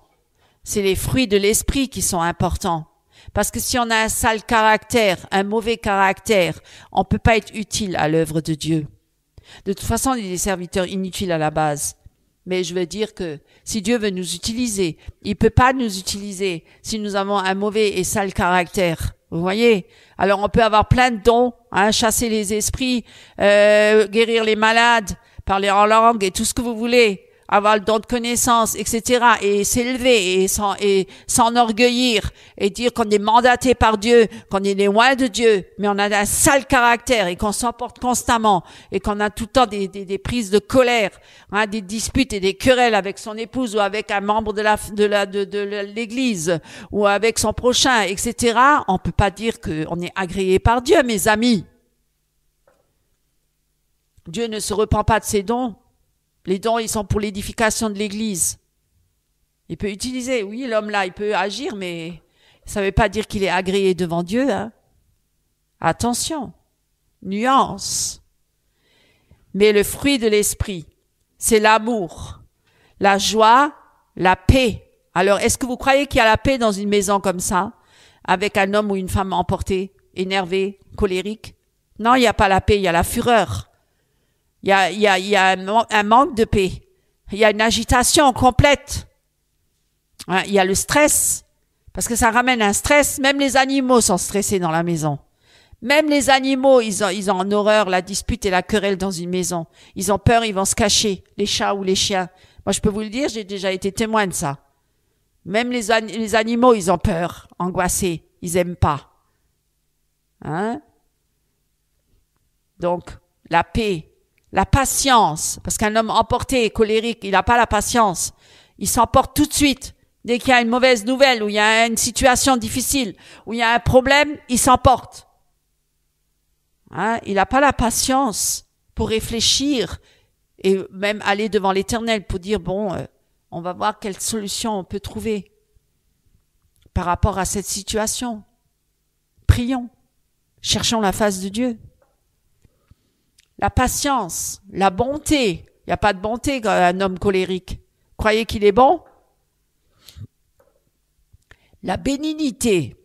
C'est les fruits de l'esprit qui sont importants. Parce que si on a un sale caractère, un mauvais caractère, on peut pas être utile à l'œuvre de Dieu. De toute façon, on est des serviteurs inutiles à la base. Mais je veux dire que si Dieu veut nous utiliser, il peut pas nous utiliser si nous avons un mauvais et sale caractère. Vous voyez? Alors on peut avoir plein de dons, hein, chasser les esprits, guérir les malades, parler en langue et tout ce que vous voulez, avoir le don de connaissance, etc. Et s'élever et s'enorgueillir et dire qu'on est mandaté par Dieu, qu'on est loin de Dieu, mais on a un sale caractère et qu'on s'emporte constamment et qu'on a tout le temps des prises de colère, hein, des disputes et des querelles avec son épouse ou avec un membre de l'église ou avec son prochain, etc. On peut pas dire qu'on est agréé par Dieu, mes amis. Dieu ne se repent pas de ses dons. Les dons, ils sont pour l'édification de l'Église. Il peut utiliser, oui, l'homme là, il peut agir, mais ça ne veut pas dire qu'il est agréé devant Dieu. Hein. Attention, nuance. Mais le fruit de l'esprit, c'est l'amour, la joie, la paix. Alors, est-ce que vous croyez qu'il y a la paix dans une maison comme ça, avec un homme ou une femme emporté, énervé, colérique? Non, il n'y a pas la paix, il y a la fureur. Il y a un manque de paix. Il y a une agitation complète. Il y a le stress, parce que ça ramène un stress. Même les animaux sont stressés dans la maison. Même les animaux, ils ont en horreur la dispute et la querelle dans une maison. Ils ont peur, ils vont se cacher, les chats ou les chiens. Moi, je peux vous le dire, j'ai déjà été témoin de ça. Même les animaux, ils ont peur, angoissés. Ils aiment pas. Hein? Donc, la paix. La patience, parce qu'un homme emporté, colérique, il n'a pas la patience. Il s'emporte tout de suite. Dès qu'il y a une mauvaise nouvelle, ou il y a une situation difficile, ou il y a un problème, il s'emporte. Hein? Il n'a pas la patience pour réfléchir et même aller devant l'Éternel pour dire, bon, on va voir quelle solution on peut trouver par rapport à cette situation. Prions, cherchons la face de Dieu. La patience, la bonté. Il n'y a pas de bonté quand un homme colérique. Croyez qu'il est bon? La bénignité,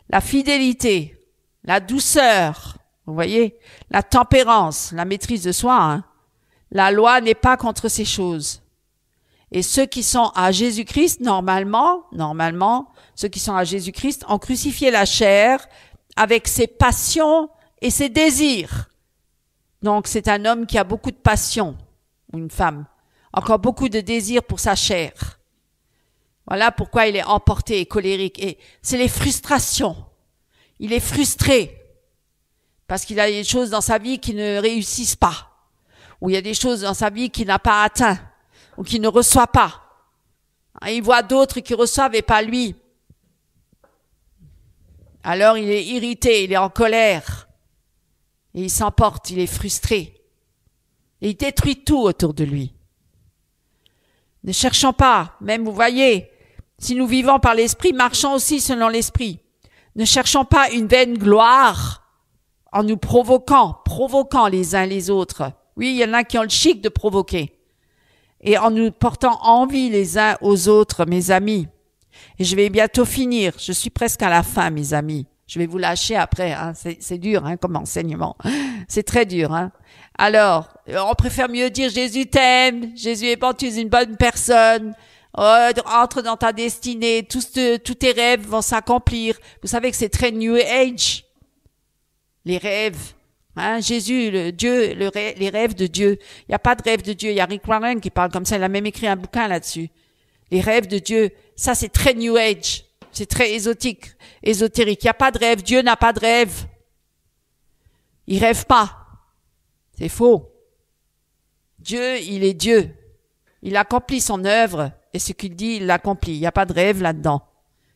la fidélité, la douceur, vous voyez, la tempérance, la maîtrise de soi. Hein. La loi n'est pas contre ces choses. Et ceux qui sont à Jésus-Christ, normalement, ceux qui sont à Jésus-Christ ont crucifié la chair avec ses passions et ses désirs. Donc, c'est un homme qui a beaucoup de passion, ou une femme, encore beaucoup de désir pour sa chair. Voilà pourquoi il est emporté et colérique. Et c'est les frustrations. Il est frustré parce qu'il a des choses dans sa vie qui ne réussissent pas. ou il y a des choses dans sa vie qu'il n'a pas atteint, ou qu'il ne reçoit pas. Il voit d'autres qui reçoivent et pas lui. Alors il est irrité, il est en colère, et il s'emporte, il est frustré. Et il détruit tout autour de lui. Ne cherchons pas, même vous voyez, si nous vivons par l'esprit, marchons aussi selon l'esprit. Ne cherchons pas une vaine gloire en nous provoquant les uns les autres. Oui, il y en a qui ont le chic de provoquer. Et en nous portant envie les uns aux autres, mes amis. Et je vais bientôt finir. Je suis presque à la fin, mes amis. Je vais vous lâcher après. Hein. C'est dur comme enseignement. C'est très dur. Hein. Alors, on préfère mieux dire Jésus t'aime, Jésus est bon, tu es une bonne personne. Entre dans ta destinée, tous tes rêves vont s'accomplir. Vous savez que c'est très New Age. Les rêves. Hein, Jésus, les rêves de Dieu. Il n'y a pas de rêve de Dieu. Il y a Rick Warren qui parle comme ça. Il a même écrit un bouquin là-dessus. Les rêves de Dieu. Ça, c'est très New Age. C'est très ésotérique. Il n'y a pas de rêve. Dieu n'a pas de rêve. Il rêve pas. C'est faux. Dieu, il est Dieu. Il accomplit son œuvre. Et ce qu'il dit, il l'accomplit. Il n'y a pas de rêve là-dedans.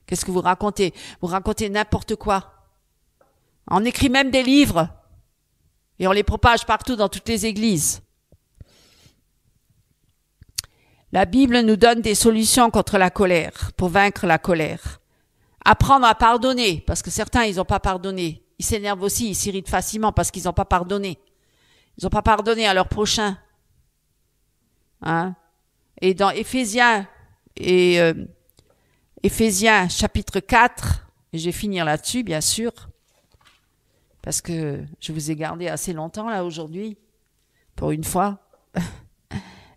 Qu'est-ce que vous racontez? Vous racontez n'importe quoi. On écrit même des livres. Et on les propage partout dans toutes les églises. La Bible nous donne des solutions contre la colère, pour vaincre la colère. Apprendre à pardonner, parce que certains, ils n'ont pas pardonné. Ils s'énervent aussi, ils s'irritent facilement parce qu'ils n'ont pas pardonné. Ils n'ont pas pardonné à leur prochain. Hein? Et dans Éphésiens chapitre 4, et je vais finir là-dessus, bien sûr, parce que je vous ai gardé assez longtemps là aujourd'hui, pour une fois.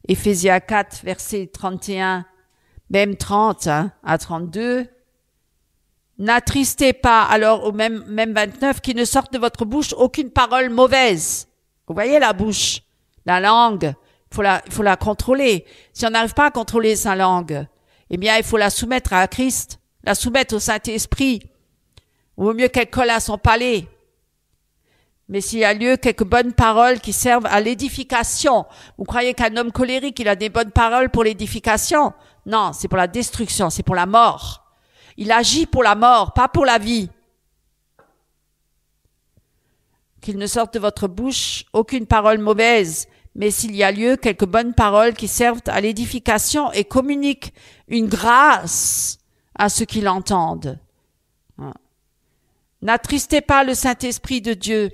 Éphésiens 4, verset 31, même 30 à 32. N'attristez pas, alors au même 29, qu'il ne sorte de votre bouche aucune parole mauvaise. Vous voyez la bouche, la langue, il faut la contrôler. Si on n'arrive pas à contrôler sa langue, eh bien il faut la soumettre à Christ, la soumettre au Saint-Esprit. Il vaut mieux qu'elle colle à son palais. Mais s'il y a lieu, quelques bonnes paroles qui servent à l'édification. Vous croyez qu'un homme colérique, il a des bonnes paroles pour l'édification? Non, c'est pour la destruction, c'est pour la mort. Il agit pour la mort, pas pour la vie. Qu'il ne sorte de votre bouche aucune parole mauvaise, mais s'il y a lieu, quelques bonnes paroles qui servent à l'édification et communiquent une grâce à ceux qui l'entendent. N'attristez pas le Saint-Esprit de Dieu,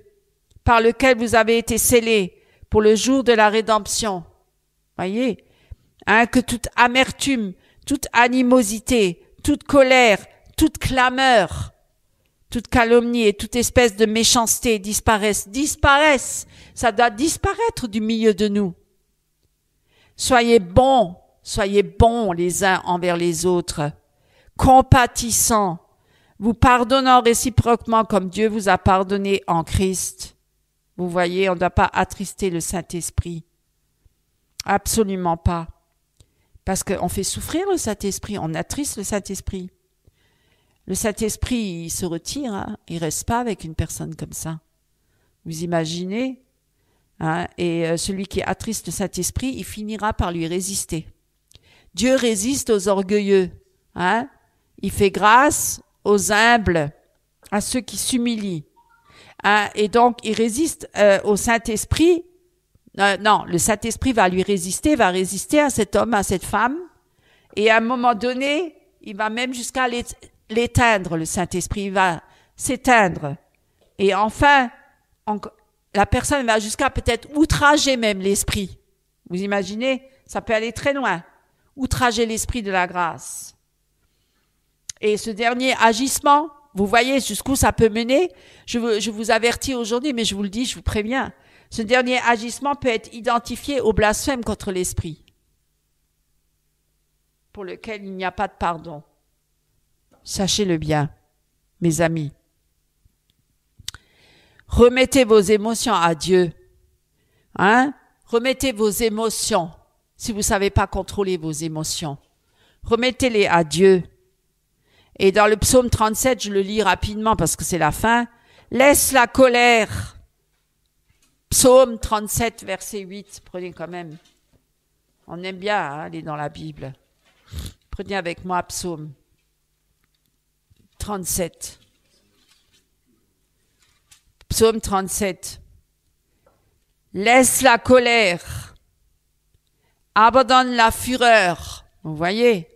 par lequel vous avez été scellés pour le jour de la rédemption. Voyez, que toute amertume, toute animosité, toute colère, toute clameur, toute calomnie et toute espèce de méchanceté disparaissent. Ça doit disparaître du milieu de nous. Soyez bons les uns envers les autres, compatissants, vous pardonnant réciproquement comme Dieu vous a pardonné en Christ. Vous voyez, on ne doit pas attrister le Saint-Esprit. Absolument pas. Parce qu'on fait souffrir le Saint-Esprit, on attriste le Saint-Esprit. Le Saint-Esprit, il se retire, il reste pas avec une personne comme ça. Vous imaginez? Et celui qui attriste le Saint-Esprit, il finira par lui résister. Dieu résiste aux orgueilleux. Il fait grâce aux humbles, à ceux qui s'humilient. Et donc, il résiste au Saint-Esprit. Non, le Saint-Esprit va résister à cet homme, à cette femme. Et à un moment donné, il va même jusqu'à l'éteindre, le Saint-Esprit. Il va s'éteindre. Et enfin, la personne va jusqu'à peut-être outrager même l'Esprit. Vous imaginez? Ça peut aller très loin. Outrager l'Esprit de la grâce. Et ce dernier agissement, vous voyez jusqu'où ça peut mener. Je vous avertis aujourd'hui, mais je vous le dis, je vous préviens. Ce dernier agissement peut être identifié au blasphème contre l'Esprit, pour lequel il n'y a pas de pardon. Sachez-le bien, mes amis. Remettez vos émotions à Dieu. Remettez vos émotions, si vous ne savez pas contrôler vos émotions. Remettez-les à Dieu. Et dans le psaume 37, je le lis rapidement parce que c'est la fin. Laisse la colère. Psaume 37, verset 8. Prenez quand même. On aime bien aller dans la Bible. Prenez avec moi Psaume 37. Psaume 37. Laisse la colère, abandonne la fureur. Vous voyez,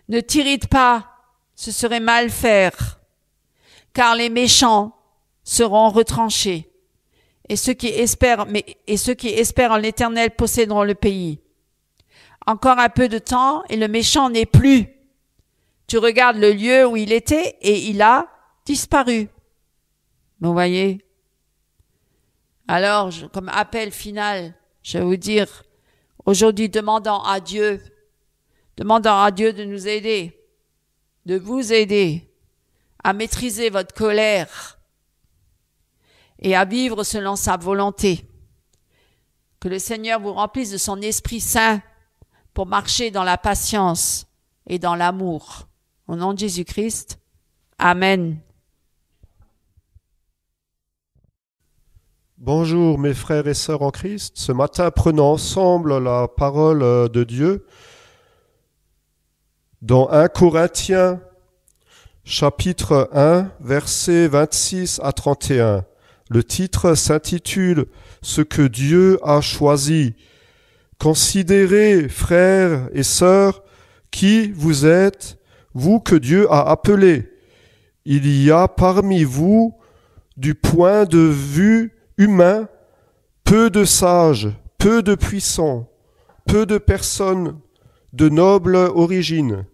ne t'irrite pas, ce serait mal faire, car les méchants seront retranchés, et ceux qui espèrent en l'Éternel posséderont le pays. Encore un peu de temps, et le méchant n'est plus. Tu regardes le lieu où il était, et il a disparu. Vous voyez? Alors, comme appel final, je vais vous dire, aujourd'hui, demandant à Dieu de nous aider, de vous aider à maîtriser votre colère et à vivre selon sa volonté. Que le Seigneur vous remplisse de son Esprit Saint pour marcher dans la patience et dans l'amour. Au nom de Jésus-Christ, Amen. Bonjour mes frères et sœurs en Christ. Ce matin, prenons ensemble la parole de Dieu dans 1 Corinthiens chapitre 1, versets 26 à 31. Le titre s'intitule « Ce que Dieu a choisi ». Considérez, frères et sœurs, qui vous êtes, vous que Dieu a appelés. Il y a parmi vous, du point de vue humain, peu de sages, peu de puissants, peu de personnes de noble origine.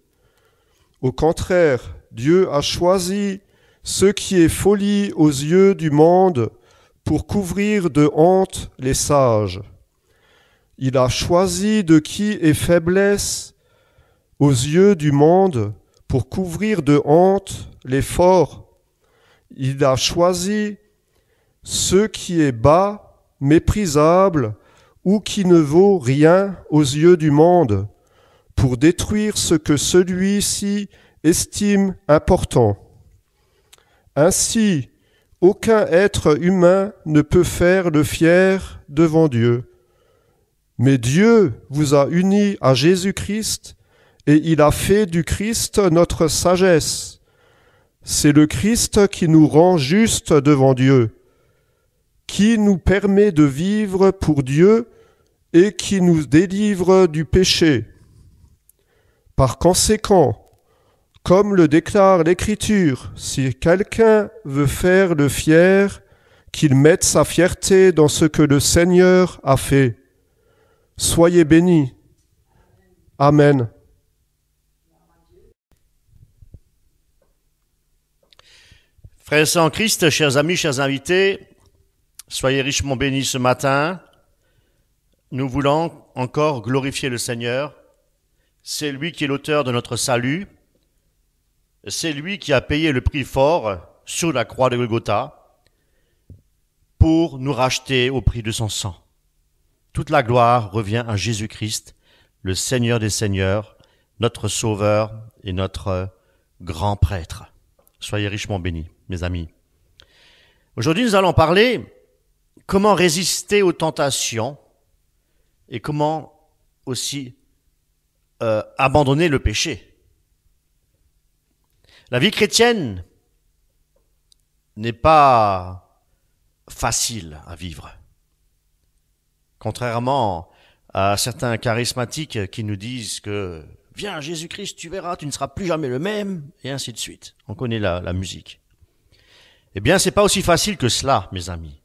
Au contraire, Dieu a choisi ce qui est folie aux yeux du monde pour couvrir de honte les sages. Il a choisi de qui est faiblesse aux yeux du monde pour couvrir de honte les forts. Il a choisi ce qui est bas, méprisable, ou qui ne vaut rien aux yeux du monde, pour détruire ce que celui-ci estime important. Ainsi, aucun être humain ne peut faire le fier devant Dieu. Mais Dieu vous a unis à Jésus-Christ et il a fait du Christ notre sagesse. C'est le Christ qui nous rend justes devant Dieu, qui nous permet de vivre pour Dieu et qui nous délivre du péché. Par conséquent, comme le déclare l'Écriture, si quelqu'un veut faire le fier, qu'il mette sa fierté dans ce que le Seigneur a fait. Soyez bénis. Amen. Frères et sœurs en Christ, chers amis, chers invités, soyez richement bénis ce matin. Nous voulons encore glorifier le Seigneur. C'est lui qui est l'auteur de notre salut. C'est lui qui a payé le prix fort sur la croix de Golgotha pour nous racheter au prix de son sang. Toute la gloire revient à Jésus-Christ, le Seigneur des Seigneurs, notre Sauveur et notre grand prêtre. Soyez richement bénis, mes amis. Aujourd'hui, nous allons parler comment résister aux tentations et comment aussi abandonner le péché. La vie chrétienne n'est pas facile à vivre. Contrairement à certains charismatiques qui nous disent que « Viens, Jésus-Christ, tu verras, tu ne seras plus jamais le même », et ainsi de suite. On connaît la musique. Eh bien, c'est pas aussi facile que cela, mes amis.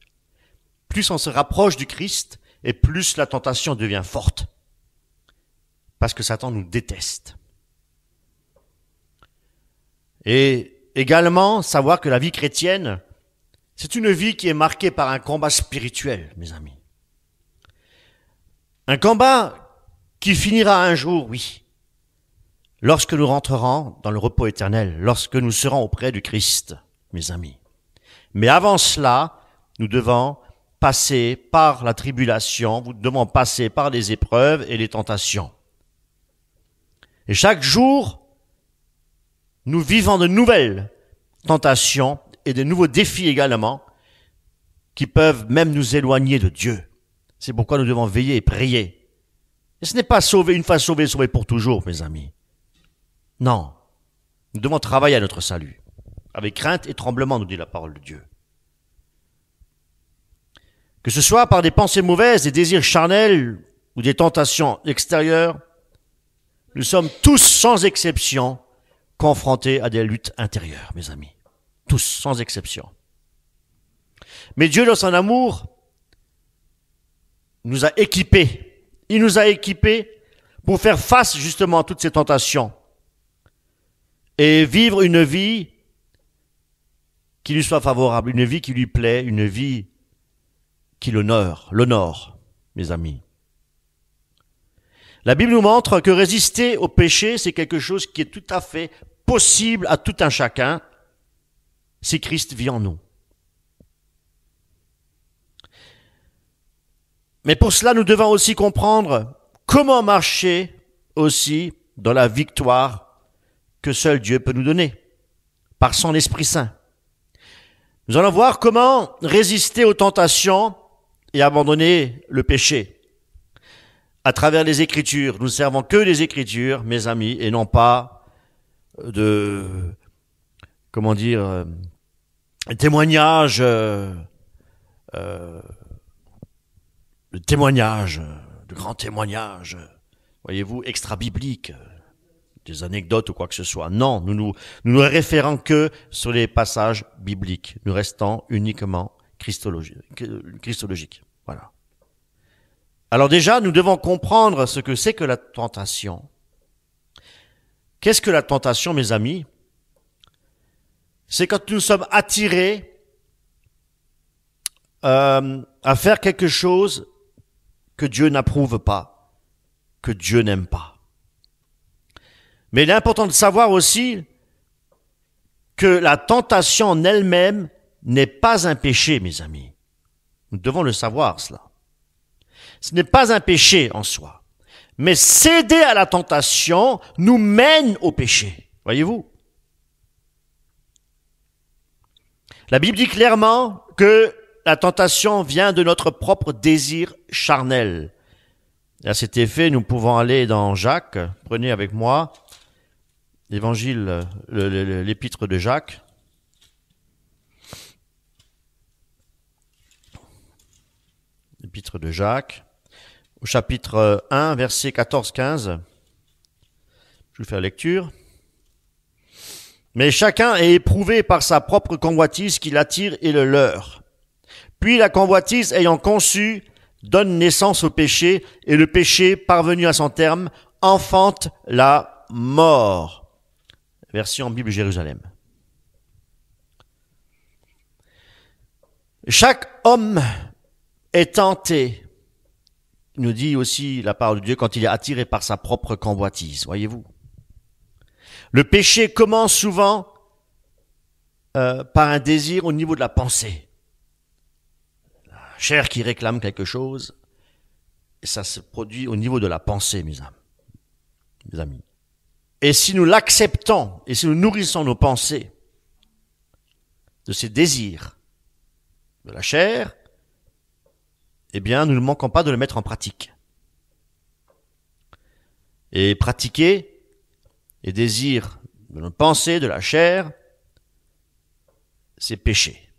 Plus on se rapproche du Christ, et plus la tentation devient forte. Parce que Satan nous déteste. Et également, savoir que la vie chrétienne, c'est une vie qui est marquée par un combat spirituel, mes amis. Un combat qui finira un jour, oui, lorsque nous rentrerons dans le repos éternel, lorsque nous serons auprès du Christ, mes amis. Mais avant cela, nous devons passer par la tribulation, nous devons passer par les épreuves et les tentations. Et chaque jour, nous vivons de nouvelles tentations et de nouveaux défis également qui peuvent même nous éloigner de Dieu. C'est pourquoi nous devons veiller et prier. Et ce n'est pas sauver une fois sauvé, sauvé pour toujours, mes amis. Non. Nous devons travailler à notre salut. Avec crainte et tremblement, nous dit la parole de Dieu. Que ce soit par des pensées mauvaises, des désirs charnels ou des tentations extérieures, nous sommes tous, sans exception, confrontés à des luttes intérieures, mes amis. Tous, sans exception. Mais Dieu, dans son amour, nous a équipés. Il nous a équipés pour faire face justement à toutes ces tentations et vivre une vie qui lui soit favorable, une vie qui lui plaît, une vie qui l'honore, mes amis. La Bible nous montre que résister au péché, c'est quelque chose qui est tout à fait possible à tout un chacun si Christ vit en nous. Mais pour cela, nous devons aussi comprendre comment marcher aussi dans la victoire que seul Dieu peut nous donner, par son Esprit Saint. Nous allons voir comment résister aux tentations et abandonner le péché. À travers les Écritures, nous ne servons que les Écritures, mes amis, et non pas de, témoignages, de grands témoignages, voyez-vous, extra-bibliques, des anecdotes ou quoi que ce soit. Non, nous nous référons que sur les passages bibliques. Nous restons uniquement christologiques. Voilà. Alors déjà, nous devons comprendre ce que c'est que la tentation. Qu'est-ce que la tentation, mes amis? C'est quand nous sommes attirés à faire quelque chose que Dieu n'approuve pas, que Dieu n'aime pas. Mais il est important de savoir aussi que la tentation en elle-même n'est pas un péché, mes amis. Nous devons le savoir, cela. Ce n'est pas un péché en soi. Mais céder à la tentation nous mène au péché. Voyez-vous? La Bible dit clairement que la tentation vient de notre propre désir charnel. Et à cet effet, nous pouvons aller dans Jacques. Prenez avec moi l'évangile, l'épître de Jacques. L'épître de Jacques, au chapitre 1, verset 14-15. Je vais faire la lecture. Mais chacun est éprouvé par sa propre convoitise qui l'attire et le leurre. Puis la convoitise ayant conçu donne naissance au péché, et le péché, parvenu à son terme, enfante la mort. Version Bible Jérusalem. Chaque homme est tenté, nous dit aussi la parole de Dieu, quand il est attiré par sa propre convoitise, voyez-vous. Le péché commence souvent par un désir au niveau de la pensée. La chair qui réclame quelque chose, et ça se produit au niveau de la pensée, mes amis. Et si nous l'acceptons, et si nous nourrissons nos pensées de ces désirs de la chair, eh bien, nous ne manquons pas de le mettre en pratique. Et pratiquer les désirs de nos pensées, de la chair, c'est péché.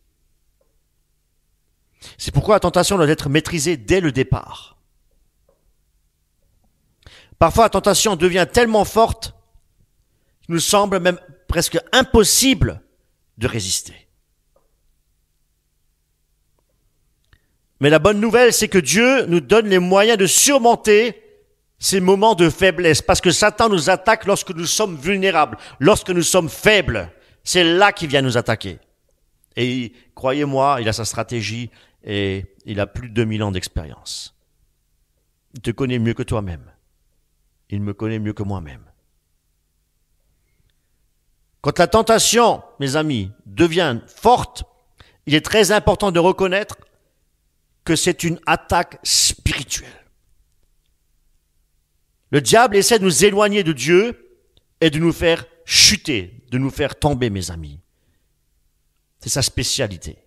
C'est pourquoi la tentation doit être maîtrisée dès le départ. Parfois, la tentation devient tellement forte qu'il nous semble même presque impossible de résister. Mais la bonne nouvelle, c'est que Dieu nous donne les moyens de surmonter ces moments de faiblesse. Parce que Satan nous attaque lorsque nous sommes vulnérables, lorsque nous sommes faibles. C'est là qu'il vient nous attaquer. Et croyez-moi, il a sa stratégie et il a plus de 2000 ans d'expérience. Il te connaît mieux que toi-même. Il me connaît mieux que moi-même. Quand la tentation, mes amis, devient forte, il est très important de reconnaître que c'est une attaque spirituelle. Le diable essaie de nous éloigner de Dieu et de nous faire chuter, de nous faire tomber, mes amis. C'est sa spécialité.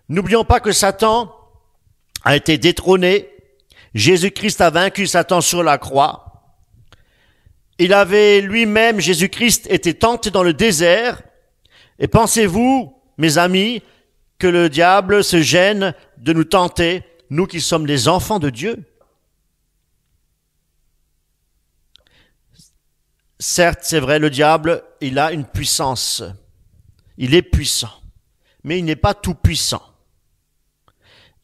N'oublions pas que Satan a été détrôné. Jésus-Christ a vaincu Satan sur la croix. Il avait lui-même, Jésus-Christ, été tenté dans le désert. Et pensez-vous, mes amis, que le diable se gêne de nous tenter, nous qui sommes des enfants de Dieu? Certes, c'est vrai, le diable, il a une puissance. Il est puissant, mais il n'est pas tout puissant.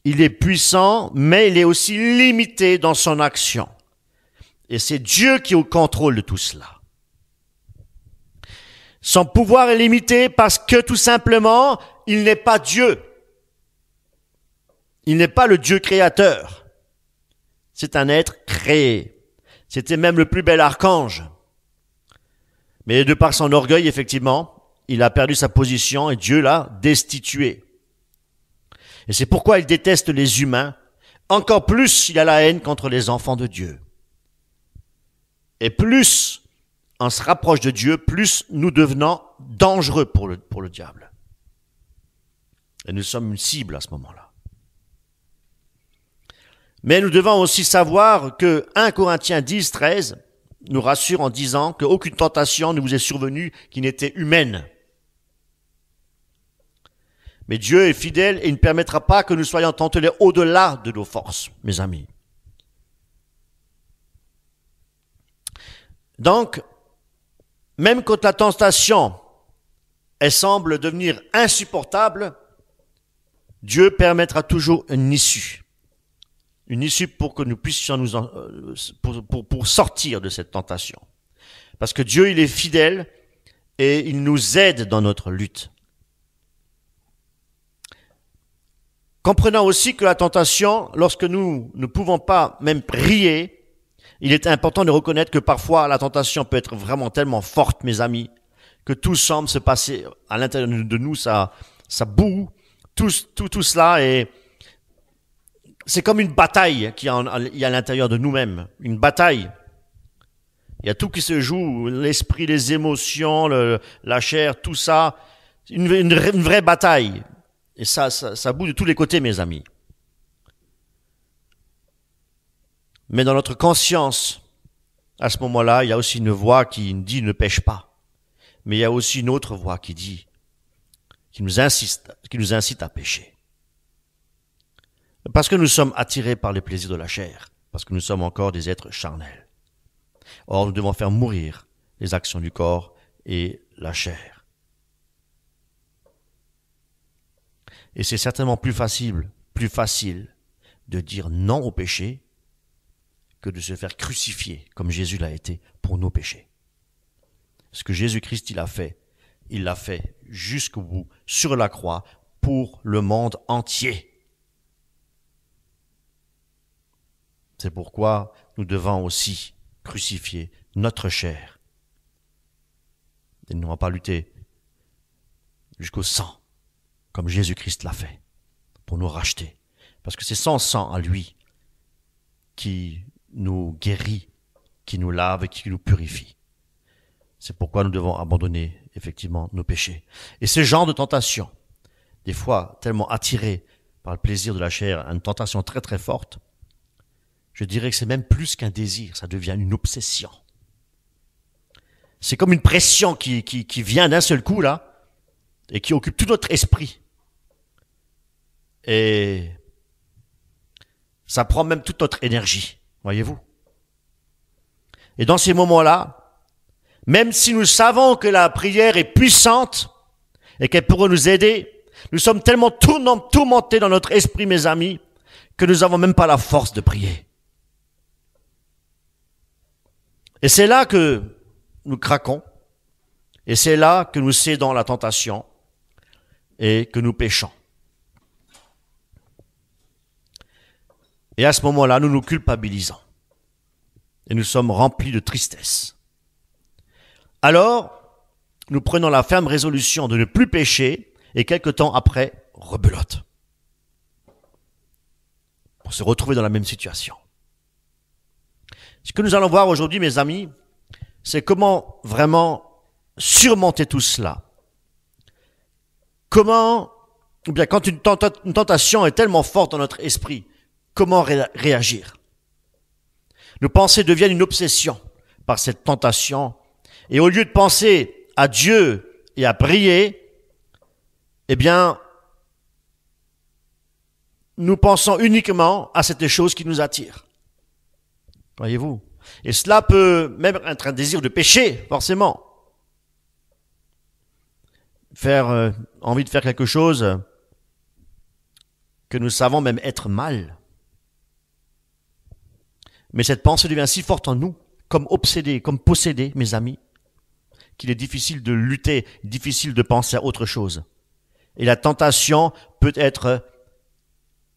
Il est puissant, mais il est aussi limité dans son action. Et c'est Dieu qui est au contrôle de tout cela. Son pouvoir est limité parce que tout simplement, il n'est pas Dieu. Il n'est pas le Dieu créateur. C'est un être créé. C'était même le plus bel archange. Mais de par son orgueil, effectivement, il a perdu sa position et Dieu l'a destitué. Et c'est pourquoi il déteste les humains. Encore plus, il a la haine contre les enfants de Dieu. Et plus on se rapproche de Dieu, plus nous devenons dangereux pour le diable. Et nous sommes une cible à ce moment-là. Mais nous devons aussi savoir que 1 Corinthiens 10, 13 nous rassure en disant qu'aucune tentation ne vous est survenue qui n'était humaine. Mais Dieu est fidèle et il ne permettra pas que nous soyons tentés au-delà de nos forces, mes amis. Donc, même quand la tentation, elle semble devenir insupportable, Dieu permettra toujours une issue. Une issue pour que nous puissions pour sortir de cette tentation. Parce que Dieu, il est fidèle et il nous aide dans notre lutte. Comprenant aussi que la tentation, lorsque nous ne pouvons pas même prier, il est important de reconnaître que parfois la tentation peut être vraiment tellement forte, mes amis, que tout semble se passer à l'intérieur de nous, ça boue, tout cela, et c'est comme une bataille qu'il y a à l'intérieur de nous-mêmes, une bataille. Il y a tout qui se joue, l'esprit, les émotions, la chair, tout ça, une vraie bataille. Et ça boue de tous les côtés, mes amis. Mais dans notre conscience, à ce moment-là, il y a aussi une voix qui dit « ne pêche pas ». Mais il y a aussi une autre voix qui nous incite à pécher. Parce que nous sommes attirés par les plaisirs de la chair, parce que nous sommes encore des êtres charnels. Or, nous devons faire mourir les actions du corps et la chair. Et c'est certainement plus facile de dire non au péché que de se faire crucifier comme Jésus l'a été pour nos péchés. Ce que Jésus-Christ il l'a fait jusqu'au bout, sur la croix, pour le monde entier. C'est pourquoi nous devons aussi crucifier notre chair. Et nous n'avons pas lutter jusqu'au sang, comme Jésus-Christ l'a fait, pour nous racheter. Parce que c'est son sang à lui qui nous guérit, qui nous lave et qui nous purifie. C'est pourquoi nous devons abandonner effectivement nos péchés. Et ce genre de tentation, des fois tellement attiré par le plaisir de la chair, une tentation très très forte, je dirais que c'est même plus qu'un désir, ça devient une obsession. C'est comme une pression qui vient d'un seul coup là, et qui occupe tout notre esprit. Et ça prend même toute notre énergie, voyez-vous. Et dans ces moments-là, même si nous savons que la prière est puissante et qu'elle pourrait nous aider, nous sommes tellement tourmentés dans notre esprit, mes amis, que nous n'avons même pas la force de prier. Et c'est là que nous craquons, et c'est là que nous cédons à la tentation et que nous péchons. Et à ce moment-là, nous nous culpabilisons et nous sommes remplis de tristesse. Alors, nous prenons la ferme résolution de ne plus pécher et quelque temps après, rebelote. Pour se retrouver dans la même situation. Ce que nous allons voir aujourd'hui, mes amis, c'est comment vraiment surmonter tout cela. Comment ou bien quand une tentation est tellement forte dans notre esprit, comment réagir? Nos pensées deviennent une obsession par cette tentation. Et au lieu de penser à Dieu et à prier, eh bien, nous pensons uniquement à cette chose qui nous attire. Voyez-vous? Et cela peut même être un désir de péché, forcément. Envie de faire quelque chose que nous savons même être mal. Mais cette pensée devient si forte en nous, comme obsédée, comme possédée, mes amis, qu'il est difficile de lutter, difficile de penser à autre chose. Et la tentation peut être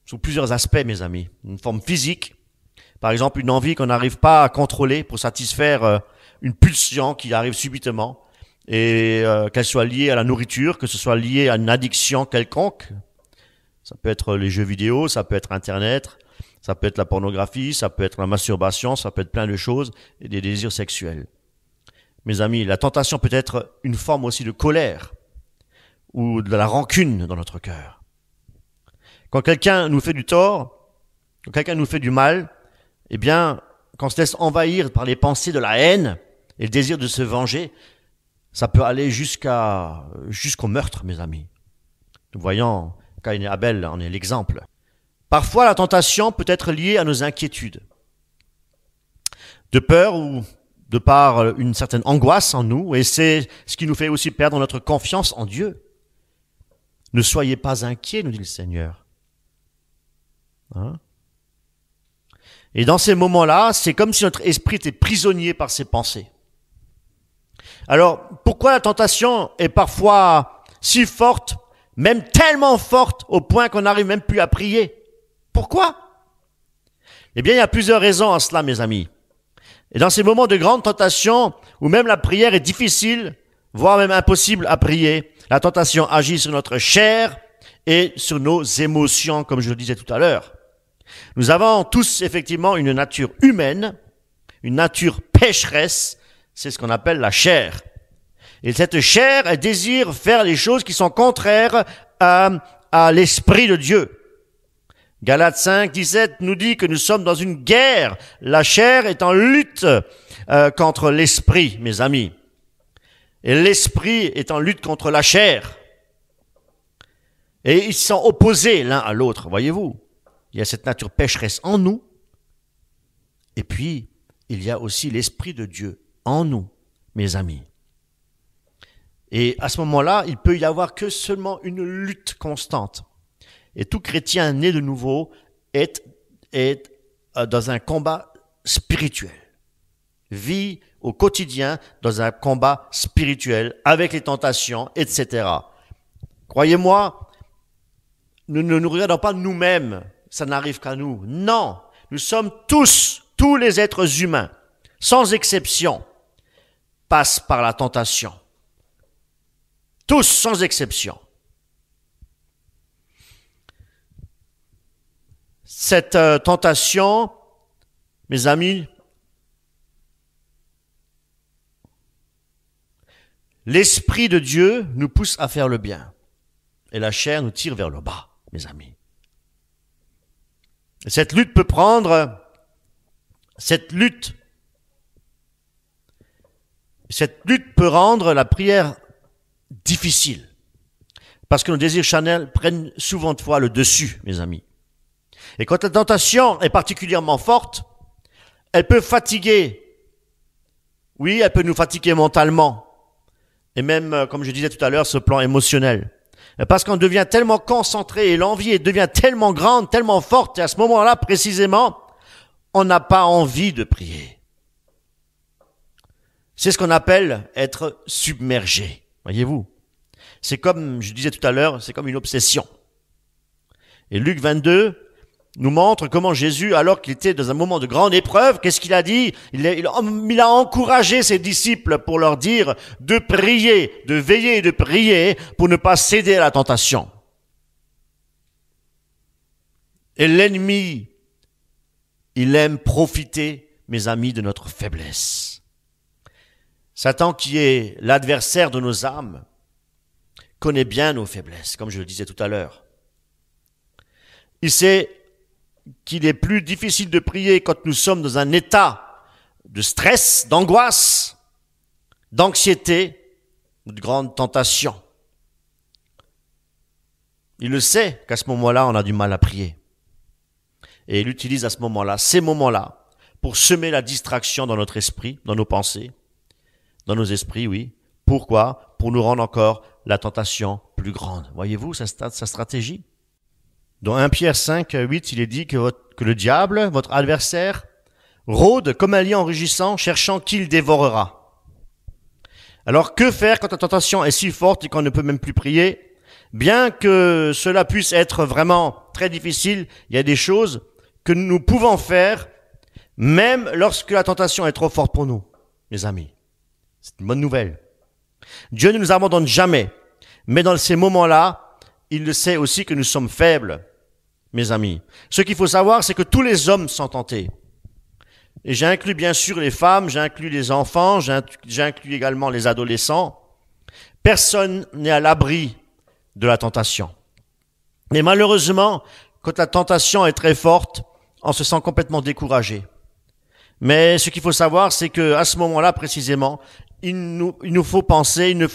sous plusieurs aspects, mes amis. Une forme physique, par exemple une envie qu'on n'arrive pas à contrôler pour satisfaire une pulsion qui arrive subitement, et qu'elle soit liée à la nourriture, que ce soit lié à une addiction quelconque. Ça peut être les jeux vidéo, ça peut être Internet, ça peut être la pornographie, ça peut être la masturbation, ça peut être plein de choses, et des désirs sexuels. Mes amis, la tentation peut être une forme aussi de colère ou de la rancune dans notre cœur. Quand quelqu'un nous fait du tort, quand quelqu'un nous fait du mal, eh bien, quand on se laisse envahir par les pensées de la haine et le désir de se venger, ça peut aller jusqu'au meurtre, mes amis. Nous voyons, Caïn et Abel en est l'exemple. Parfois, la tentation peut être liée à nos inquiétudes, de peur ou de par une certaine angoisse en nous, et c'est ce qui nous fait aussi perdre notre confiance en Dieu. Ne soyez pas inquiets, nous dit le Seigneur. Et dans ces moments-là, c'est comme si notre esprit était prisonnier par ses pensées. Alors, pourquoi la tentation est parfois si forte, même tellement forte, au point qu'on n'arrive même plus à prier? Pourquoi? Eh bien, il y a plusieurs raisons à cela, mes amis. Et dans ces moments de grande tentation, où même la prière est difficile, voire même impossible à prier, la tentation agit sur notre chair et sur nos émotions, comme je le disais tout à l'heure. Nous avons tous effectivement une nature humaine, une nature pécheresse, c'est ce qu'on appelle la chair. Et cette chair, elle désire faire les choses qui sont contraires à l'Esprit de Dieu. Galates 5, 17 nous dit que nous sommes dans une guerre. La chair est en lutte contre l'Esprit, mes amis. Et l'Esprit est en lutte contre la chair. Et ils sont opposés l'un à l'autre, voyez-vous. Il y a cette nature pécheresse en nous. Et puis, il y a aussi l'Esprit de Dieu en nous, mes amis. Et à ce moment-là, il peut y avoir que seulement une lutte constante. Et tout chrétien né de nouveau est dans un combat spirituel. Vit au quotidien dans un combat spirituel avec les tentations, etc. Croyez-moi, nous ne nous regardons pas nous-mêmes, ça n'arrive qu'à nous. Non, nous sommes tous les êtres humains, sans exception, passent par la tentation. Tous, sans exception. Cette tentation, mes amis, l'Esprit de Dieu nous pousse à faire le bien. Et la chair nous tire vers le bas, mes amis. Et cette lutte peut rendre la prière difficile. Parce que nos désirs charnels prennent souvent de fois le dessus, mes amis. Et quand la tentation est particulièrement forte, elle peut fatiguer. Oui, elle peut nous fatiguer mentalement. Et même, comme je disais tout à l'heure, ce plan émotionnel. Parce qu'on devient tellement concentré et l'envie devient tellement grande, tellement forte. Et à ce moment-là, précisément, on n'a pas envie de prier. C'est ce qu'on appelle être submergé. Voyez-vous? C'est comme, je disais tout à l'heure, c'est comme une obsession. Et Luc 22 nous montre comment Jésus, alors qu'il était dans un moment de grande épreuve, qu'est-ce qu'il a dit? Il a encouragé ses disciples pour leur dire de prier, de veiller et de prier pour ne pas céder à la tentation. Et l'ennemi, il aime profiter, mes amis, de notre faiblesse. Satan, qui est l'adversaire de nos âmes, connaît bien nos faiblesses, comme je le disais tout à l'heure. Il sait qu'il est plus difficile de prier quand nous sommes dans un état de stress, d'angoisse, d'anxiété ou de grande tentation. Il le sait qu'à ce moment-là, on a du mal à prier. Et il utilise à ce moment-là, ces moments-là, pour semer la distraction dans notre esprit, dans nos pensées, dans nos esprits, oui. Pourquoi? Pour nous rendre encore la tentation plus grande. Voyez-vous sa stratégie? Dans 1 Pierre 5, 8, il est dit que le diable, votre adversaire, rôde comme un lion rugissant, cherchant qui le dévorera. Alors que faire quand la tentation est si forte et qu'on ne peut même plus prier? Bien que cela puisse être vraiment très difficile, il y a des choses que nous pouvons faire, même lorsque la tentation est trop forte pour nous, mes amis. C'est une bonne nouvelle. Dieu ne nous abandonne jamais, mais dans ces moments-là, il le sait aussi que nous sommes faibles, mes amis. Ce qu'il faut savoir, c'est que tous les hommes sont tentés. Et j'inclus bien sûr les femmes, j'inclus les enfants, j'inclus également les adolescents. Personne n'est à l'abri de la tentation. Mais malheureusement, quand la tentation est très forte, on se sent complètement découragé. Mais ce qu'il faut savoir, c'est que à ce moment-là précisément, il nous faut penser, il ne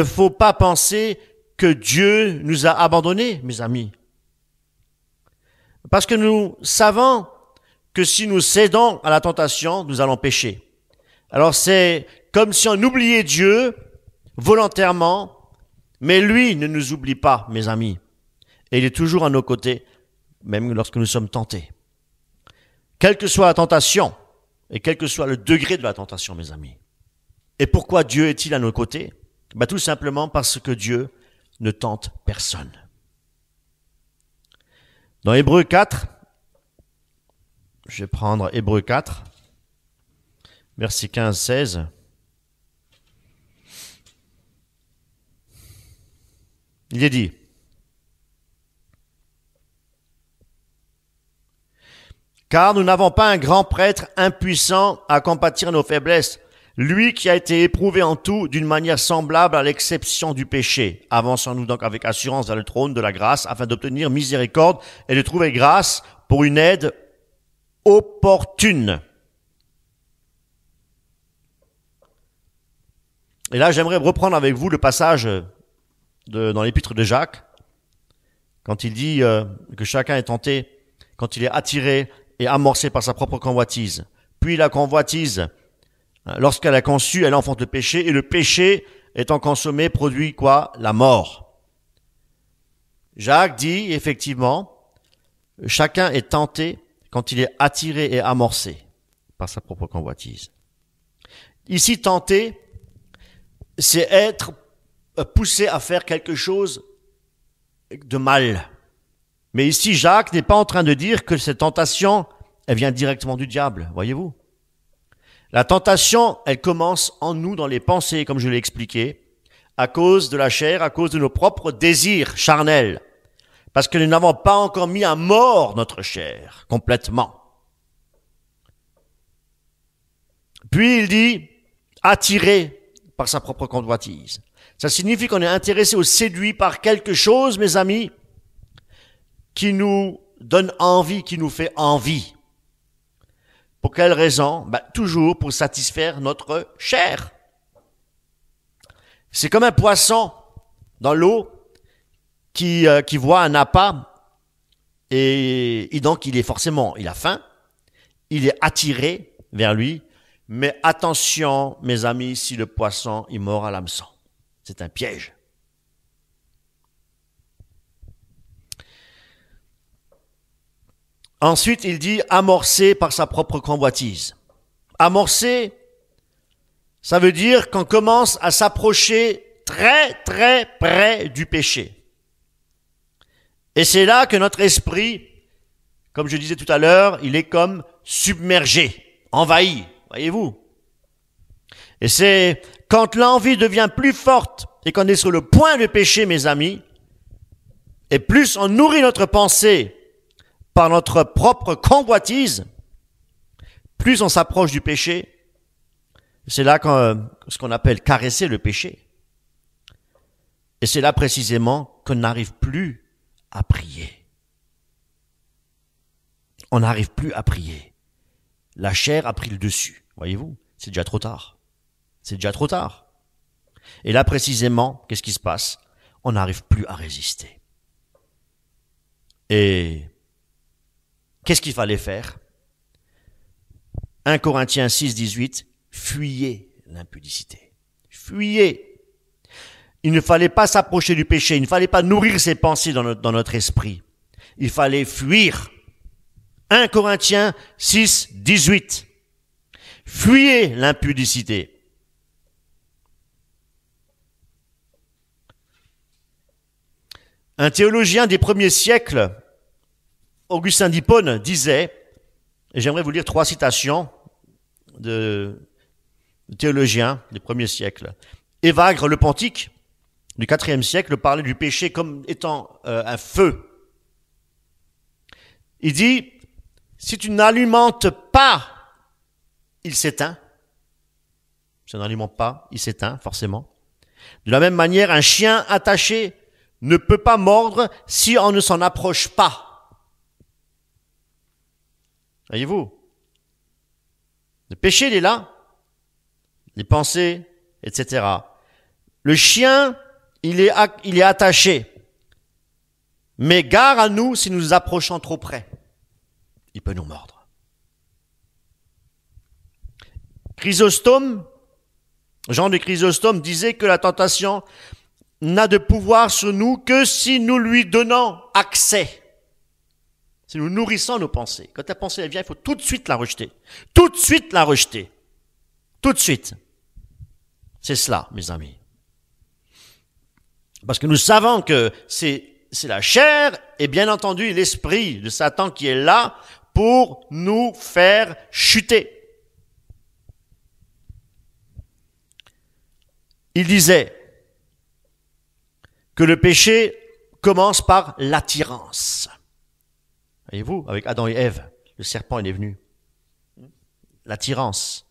faut pas penser que Dieu nous a abandonnés, mes amis. Parce que nous savons que si nous cédons à la tentation, nous allons pécher. Alors c'est comme si on oubliait Dieu volontairement, mais lui ne nous oublie pas, mes amis. Et il est toujours à nos côtés, même lorsque nous sommes tentés. Quelle que soit la tentation, et quel que soit le degré de la tentation, mes amis. Et pourquoi Dieu est-il à nos côtés? Tout simplement parce que Dieu ne tente personne. Dans Hébreux 4, je vais prendre Hébreux 4, versets 15-16. Il est dit: car nous n'avons pas un grand prêtre impuissant à compatir nos faiblesses, lui qui a été éprouvé en tout d'une manière semblable à l'exception du péché. Avançons-nous donc avec assurance vers le trône de la grâce afin d'obtenir miséricorde et de trouver grâce pour une aide opportune. Et là, j'aimerais reprendre avec vous le passage dans l'épître de Jacques, quand il dit que chacun est tenté, quand il est attiré et amorcé par sa propre convoitise. Puis la convoitise, lorsqu'elle a conçu, elle enfante le péché, et le péché, étant consommé, produit quoi? La mort. Jacques dit, effectivement, chacun est tenté quand il est attiré et amorcé par sa propre convoitise. Ici, tenter, c'est être poussé à faire quelque chose de mal. Mais ici, Jacques n'est pas en train de dire que cette tentation, elle vient directement du diable, voyez-vous. La tentation, elle commence en nous, dans les pensées, comme je l'ai expliqué, à cause de la chair, à cause de nos propres désirs charnels, parce que nous n'avons pas encore mis à mort notre chair, complètement. Puis il dit, attiré par sa propre convoitise. Ça signifie qu'on est intéressé ou séduit par quelque chose, mes amis, qui nous donne envie, qui nous fait envie. Pour quelle raison? Toujours pour satisfaire notre chair. C'est comme un poisson dans l'eau qui voit un appât et donc il a faim, il est attiré vers lui. Mais attention, mes amis, si le poisson il mord à l'hameçon, c'est un piège. Ensuite, il dit amorcé par sa propre convoitise. Amorcé, ça veut dire qu'on commence à s'approcher très, très près du péché. Et c'est là que notre esprit, comme je disais tout à l'heure, il est comme submergé, envahi, voyez-vous. Et c'est quand l'envie devient plus forte et qu'on est sur le point de pécher, mes amis, et plus on nourrit notre pensée par notre propre convoitise, plus on s'approche du péché. C'est là ce qu'on appelle caresser le péché. Et c'est là précisément qu'on n'arrive plus à prier. On n'arrive plus à prier. La chair a pris le dessus, voyez-vous, c'est déjà trop tard. C'est déjà trop tard. Et là précisément, qu'est-ce qui se passe? On n'arrive plus à résister. Et qu'est-ce qu'il fallait faire? 1 Corinthiens 6, 18, fuyez l'impudicité. Fuyez. Il ne fallait pas s'approcher du péché, il ne fallait pas nourrir ses pensées dans notre esprit. Il fallait fuir. 1 Corinthiens 6, 18. Fuyez l'impudicité. Un théologien des premiers siècles, Augustin d'Hippone, disait, et j'aimerais vous lire 3 citations de théologiens des premiers siècles. Évagre le Pontique, du IVe siècle, parlait du péché comme étant un feu. Il dit, si tu n'alimentes pas, il s'éteint. Si on n'alimente pas, il s'éteint, forcément. De la même manière, un chien attaché ne peut pas mordre si on ne s'en approche pas. Voyez-vous? Le péché, il est là. Les pensées, etc. Le chien, il est attaché. Mais gare à nous si nous nous approchons trop près. Il peut nous mordre. Chrysostome, Jean de Chrysostome disait que la tentation n'a de pouvoir sur nous que si nous lui donnons accès. Si nous nourrissons nos pensées. Quand ta pensée elle vient, il faut tout de suite la rejeter. Tout de suite la rejeter. Tout de suite. C'est cela, mes amis. Parce que nous savons que c'est la chair et bien entendu l'esprit de Satan qui est là pour nous faire chuter. Il disait que le péché commence par l'attirance. Voyez-vous, avec Adam et Ève, le serpent il est venu. L'attirance.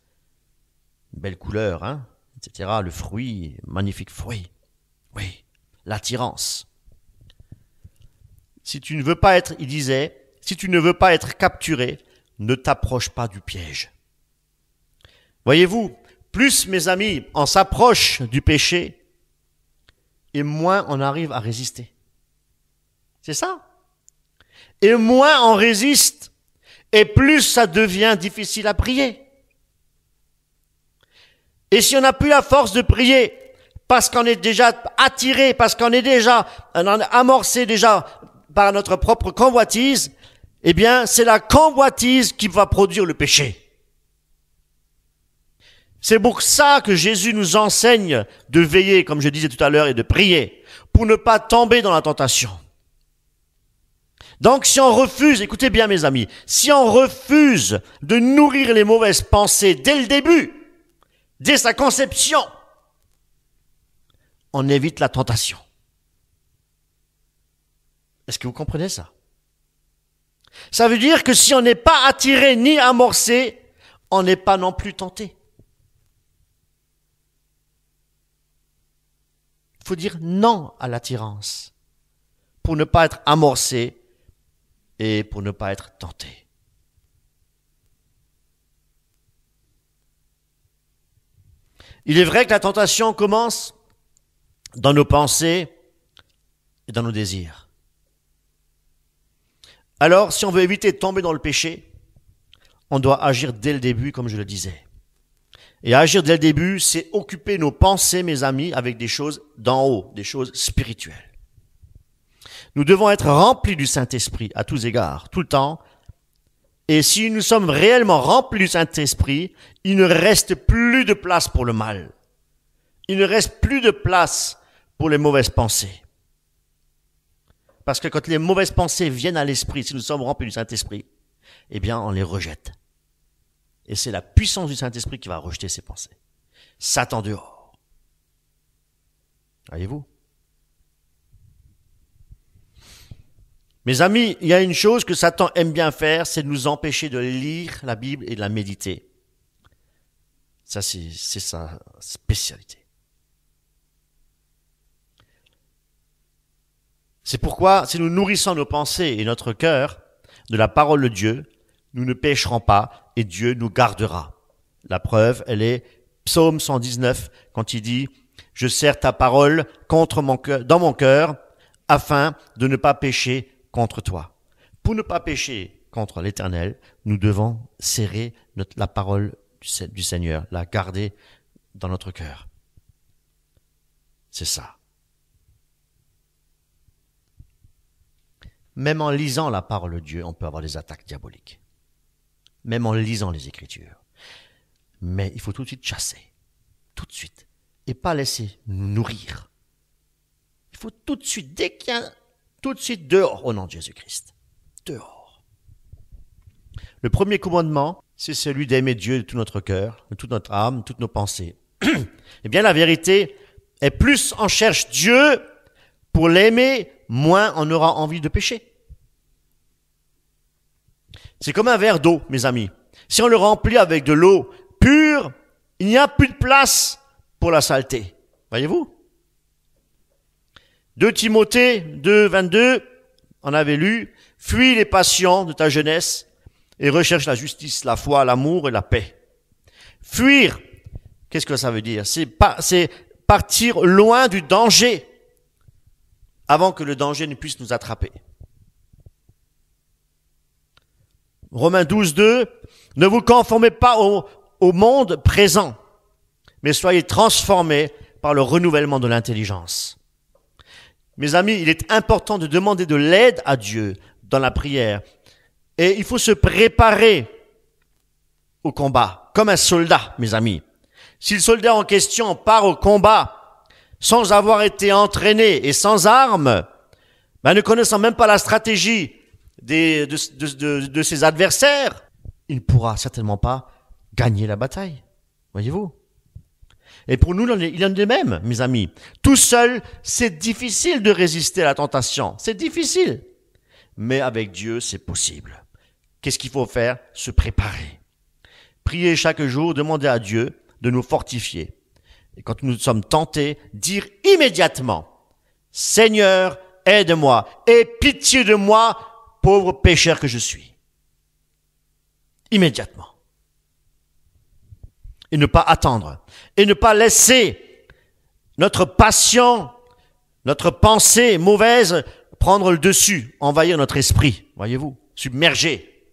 Belle couleur, hein, etc. Le fruit, magnifique fruit. Oui, l'attirance. Si tu ne veux pas être, il disait, si tu ne veux pas être capturé, ne t'approche pas du piège. Voyez-vous, plus, mes amis, on s'approche du péché, et moins on arrive à résister. C'est ça. Et moins on résiste, et plus ça devient difficile à prier. Et si on n'a plus la force de prier, parce qu'on est déjà attiré, parce qu'on est déjà amorcé déjà par notre propre convoitise, eh bien, c'est la convoitise qui va produire le péché. C'est pour ça que Jésus nous enseigne de veiller, comme je disais tout à l'heure, et de prier, pour ne pas tomber dans la tentation. Donc, si on refuse, écoutez bien mes amis, si on refuse de nourrir les mauvaises pensées dès le début, dès sa conception, on évite la tentation. Est-ce que vous comprenez ça? Ça veut dire que si on n'est pas attiré ni amorcé, on n'est pas non plus tenté. Il faut dire non à l'attirance pour ne pas être amorcé et pour ne pas être tenté. Il est vrai que la tentation commence dans nos pensées et dans nos désirs. Alors, si on veut éviter de tomber dans le péché, on doit agir dès le début, comme je le disais. Et agir dès le début, c'est occuper nos pensées, mes amis, avec des choses d'en haut, des choses spirituelles. Nous devons être remplis du Saint-Esprit à tous égards, tout le temps. Et si nous sommes réellement remplis du Saint-Esprit, il ne reste plus de place pour le mal. Il ne reste plus de place pour les mauvaises pensées. Parce que quand les mauvaises pensées viennent à l'esprit, si nous sommes remplis du Saint-Esprit, eh bien, on les rejette. Et c'est la puissance du Saint-Esprit qui va rejeter ces pensées. Satan dehors. Voyez-vous? Mes amis, il y a une chose que Satan aime bien faire, c'est de nous empêcher de lire la Bible et de la méditer. Ça, c'est sa spécialité. C'est pourquoi, si nous nourrissons nos pensées et notre cœur de la parole de Dieu, nous ne pécherons pas et Dieu nous gardera. La preuve, elle est Psaume 119, quand il dit « Je serre ta parole contre mon cœur, dans mon cœur, afin de ne pas pécher contre toi. » Pour ne pas pécher contre l'Éternel, nous devons serrer la parole du Seigneur, la garder dans notre cœur. C'est ça. Même en lisant la parole de Dieu, on peut avoir des attaques diaboliques. Même en lisant les Écritures. Mais il faut tout de suite chasser. Tout de suite. Et pas laisser nous nourrir. Il faut tout de suite, dès qu'il y a, tout de suite dehors au nom de Jésus-Christ. Dehors. Le premier commandement, c'est celui d'aimer Dieu de tout notre cœur, de toute notre âme, de toutes nos pensées. Eh bien, la vérité est plus on cherche Dieu pour l'aimer, moins on aura envie de pécher. C'est comme un verre d'eau, mes amis. Si on le remplit avec de l'eau pure, il n'y a plus de place pour la saleté. Voyez-vous? 2 Timothée 2, 22, on avait lu, « Fuis les passions de ta jeunesse et recherche la justice, la foi, l'amour et la paix. » Fuir, qu'est-ce que ça veut dire? C'est partir loin du danger avant que le danger ne puisse nous attraper. Romains 12, 2, « Ne vous conformez pas au monde présent, mais soyez transformés par le renouvellement de l'intelligence. » Mes amis, il est important de demander de l'aide à Dieu dans la prière. Et il faut se préparer au combat, comme un soldat, mes amis. Si le soldat en question part au combat sans avoir été entraîné et sans armes, ne connaissant même pas la stratégie de ses adversaires, il ne pourra certainement pas gagner la bataille. Voyez-vous? Et pour nous, il en est de même, mes amis. Tout seul, c'est difficile de résister à la tentation. C'est difficile. Mais avec Dieu, c'est possible. Qu'est-ce qu'il faut faire? Se préparer. Prier chaque jour, demander à Dieu de nous fortifier. Et quand nous sommes tentés, dire immédiatement, « Seigneur, aide-moi, aie pitié de moi, pauvre pécheur que je suis. » Immédiatement. Et ne pas attendre. Et ne pas laisser notre passion, notre pensée mauvaise prendre le dessus, envahir notre esprit, voyez-vous, submerger.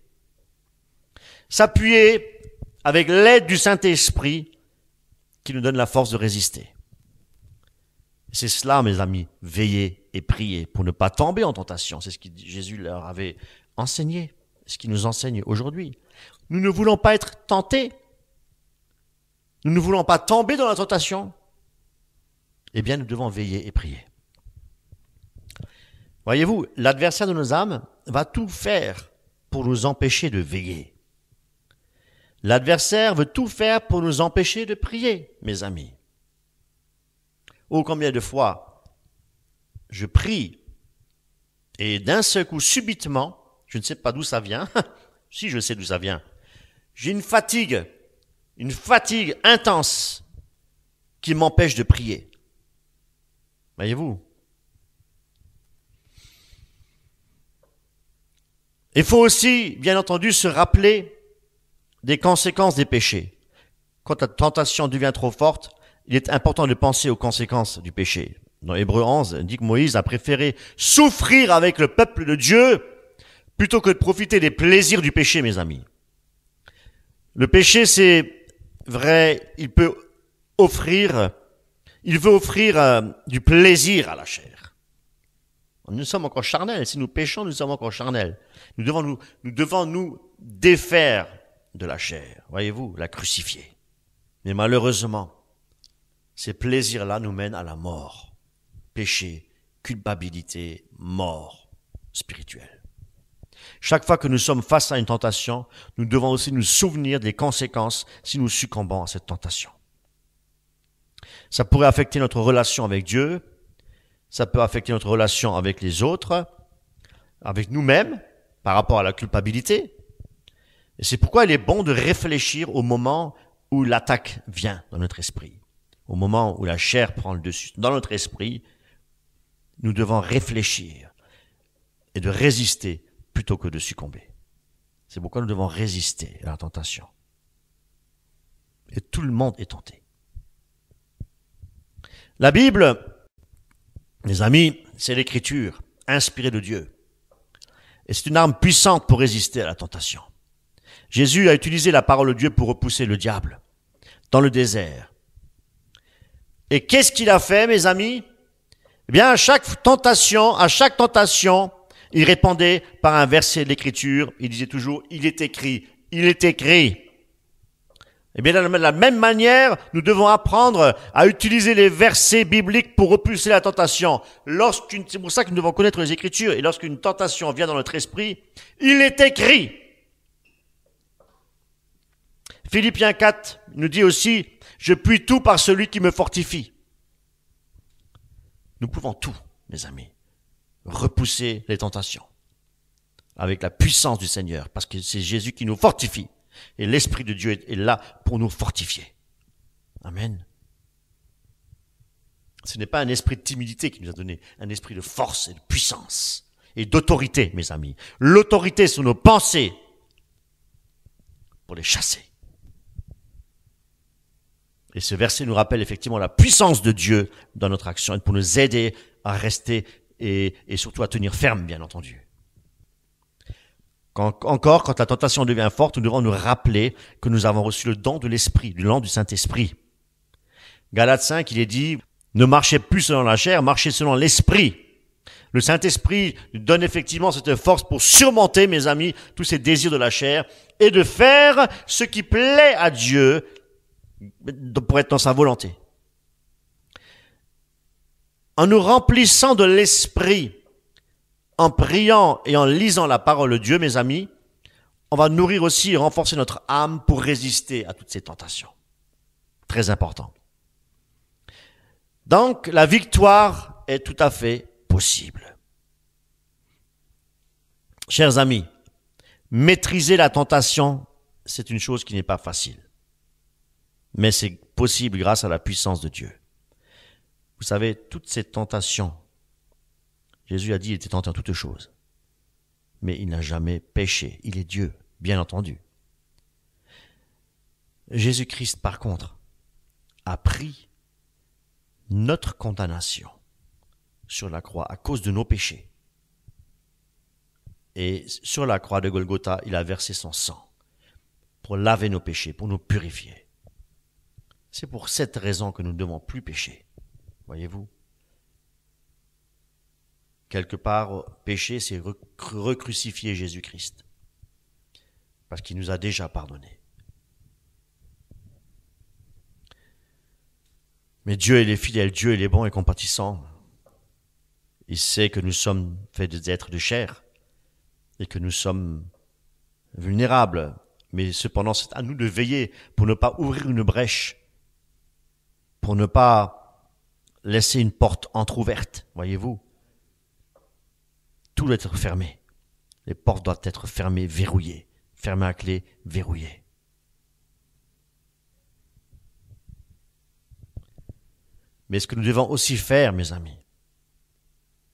S'appuyer avec l'aide du Saint-Esprit qui nous donne la force de résister. C'est cela, mes amis, veiller et prier pour ne pas tomber en tentation. C'est ce que Jésus leur avait enseigné, ce qu'il nous enseigne aujourd'hui. Nous ne voulons pas être tentés. Nous ne voulons pas tomber dans la tentation. Eh bien, nous devons veiller et prier. Voyez-vous, l'adversaire de nos âmes va tout faire pour nous empêcher de veiller. L'adversaire veut tout faire pour nous empêcher de prier, mes amis. Oh, combien de fois je prie et d'un seul coup, subitement, je ne sais pas d'où ça vient, si je sais d'où ça vient, j'ai une fatigue intense qui m'empêche de prier. Voyez-vous? Il faut aussi, bien entendu, se rappeler des conséquences des péchés. Quand la tentation devient trop forte, il est important de penser aux conséquences du péché. Dans Hébreux 11, il dit que Moïse a préféré souffrir avec le peuple de Dieu plutôt que de profiter des plaisirs du péché, mes amis. Le péché, c'est vrai, il veut offrir du plaisir à la chair. Nous sommes encore charnels. Si nous péchons, nous sommes encore charnels. Nous devons nous défaire de la chair. Voyez-vous, la crucifier. Mais malheureusement, ces plaisirs-là nous mènent à la mort. Péché, culpabilité, mort spirituelle. Chaque fois que nous sommes face à une tentation, nous devons aussi nous souvenir des conséquences si nous succombons à cette tentation. Ça pourrait affecter notre relation avec Dieu, ça peut affecter notre relation avec les autres, avec nous-mêmes, par rapport à la culpabilité. Et c'est pourquoi il est bon de réfléchir au moment où l'attaque vient dans notre esprit, au moment où la chair prend le dessus dans notre esprit. nous devons réfléchir et de résister plutôt que de succomber. C'est pourquoi nous devons résister à la tentation. Et tout le monde est tenté. La Bible, mes amis, c'est l'écriture inspirée de Dieu. Et c'est une arme puissante pour résister à la tentation. Jésus a utilisé la parole de Dieu pour repousser le diable dans le désert. Et qu'est-ce qu'il a fait, mes amis? Eh bien, à chaque tentation, il répondait par un verset de l'écriture. Il disait toujours, il est écrit, il est écrit. Eh bien, de la même manière, nous devons apprendre à utiliser les versets bibliques pour repousser la tentation. C'est pour ça que nous devons connaître les Écritures. Et lorsqu'une tentation vient dans notre esprit, il est écrit. Philippiens 4 nous dit aussi, je puis tout par celui qui me fortifie. Nous pouvons tout, mes amis, repousser les tentations avec la puissance du Seigneur, parce que c'est Jésus qui nous fortifie. Et l'Esprit de Dieu est là pour nous fortifier. Amen. Ce n'est pas un esprit de timidité qui nous a donné, un esprit de force et de puissance et d'autorité, mes amis. L'autorité sur nos pensées pour les chasser. Et ce verset nous rappelle effectivement la puissance de Dieu dans notre action et pour nous aider à rester et surtout à tenir ferme, bien entendu. Quand la tentation devient forte, nous devons nous rappeler que nous avons reçu le don de l'Esprit, le don du Saint-Esprit. Galates 5, il est dit, ne marchez plus selon la chair, marchez selon l'Esprit. Le Saint-Esprit nous donne effectivement cette force pour surmonter, mes amis, tous ces désirs de la chair et de faire ce qui plaît à Dieu pour être dans sa volonté. En nous remplissant de l'Esprit, en priant et en lisant la parole de Dieu, mes amis, on va nourrir aussi et renforcer notre âme pour résister à toutes ces tentations. Très important. Donc, la victoire est tout à fait possible. Chers amis, maîtriser la tentation, c'est une chose qui n'est pas facile. Mais c'est possible grâce à la puissance de Dieu. Vous savez, toutes ces tentations, Jésus a dit qu'il était tenté en toutes choses. Mais il n'a jamais péché. Il est Dieu, bien entendu. Jésus-Christ, par contre, a pris notre condamnation sur la croix à cause de nos péchés. Et sur la croix de Golgotha, il a versé son sang pour laver nos péchés, pour nous purifier. C'est pour cette raison que nous ne devons plus pécher. Voyez-vous? Quelque part, pécher, c'est recrucifier Jésus-Christ. Parce qu'il nous a déjà pardonné. Mais Dieu, il est fidèle, Dieu, il est bon et compatissant. Il sait que nous sommes faits d'êtres de chair et que nous sommes vulnérables. Mais cependant, c'est à nous de veiller pour ne pas ouvrir une brèche, pour ne pas laisser une porte entrouverte, voyez-vous. Tout doit être fermé. Les portes doivent être fermées, verrouillées. Fermées à clé, verrouillées. Mais ce que nous devons aussi faire, mes amis,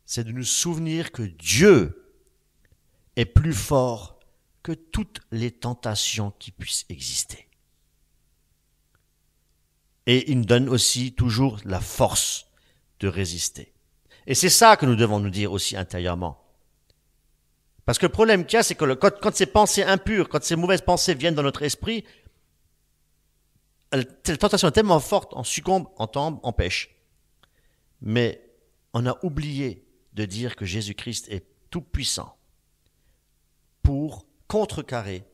c'est de nous souvenir que Dieu est plus fort que toutes les tentations qui puissent exister. Et il nous donne aussi toujours la force de résister. Et c'est ça que nous devons nous dire aussi intérieurement. Parce que le problème qu'il y a, c'est que quand ces pensées impures, quand ces mauvaises pensées viennent dans notre esprit, la tentation est tellement forte, on succombe, on tombe, on pêche. Mais on a oublié de dire que Jésus-Christ est tout puissant pour contrecarrer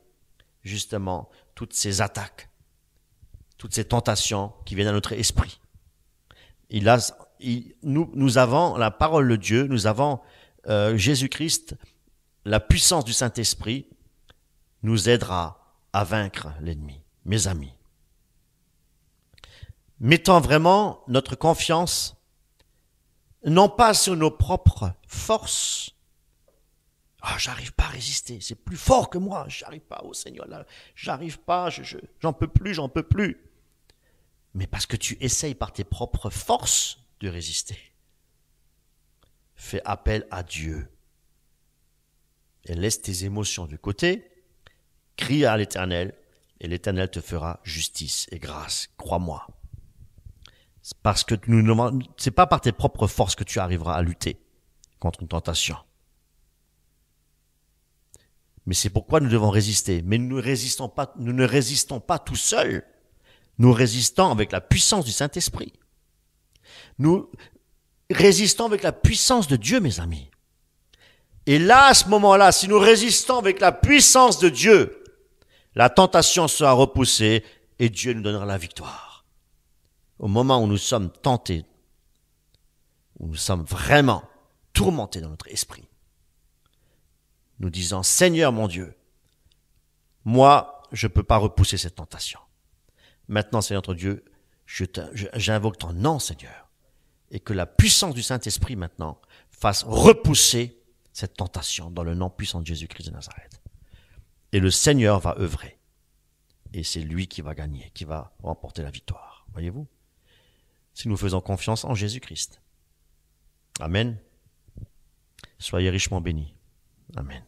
justement toutes ces attaques, toutes ces tentations qui viennent à notre esprit. Nous avons la parole de Dieu, nous avons Jésus-Christ. La puissance du Saint-Esprit nous aidera à vaincre l'ennemi. Mes amis, mettons vraiment notre confiance non pas sur nos propres forces. J'arrive pas à résister, c'est plus fort que moi, j'arrive pas, Seigneur, là, j'arrive pas, j'en peux plus. Mais parce que tu essayes par tes propres forces de résister. Fais appel à Dieu. Et laisse tes émotions de côté. Crie à l'Éternel et l'Éternel te fera justice et grâce. Crois-moi. C'est parce que c'est pas par tes propres forces que tu arriveras à lutter contre une tentation. Mais c'est pourquoi nous devons résister. Mais nous ne résistons pas tout seuls. Nous résistons avec la puissance du Saint-Esprit. Nous résistons avec la puissance de Dieu, mes amis. Et là, à ce moment-là, si nous résistons avec la puissance de Dieu, la tentation sera repoussée et Dieu nous donnera la victoire. Au moment où nous sommes tentés, où nous sommes vraiment tourmentés dans notre esprit, nous disons, Seigneur mon Dieu, moi, je ne peux pas repousser cette tentation. Maintenant, Seigneur notre Dieu, j'invoque ton nom, Seigneur, et que la puissance du Saint-Esprit maintenant fasse repousser cette tentation dans le nom puissant de Jésus-Christ de Nazareth. Et le Seigneur va œuvrer. Et c'est lui qui va gagner, qui va remporter la victoire. Voyez-vous? Si nous faisons confiance en Jésus-Christ. Amen. Soyez richement bénis. Amen.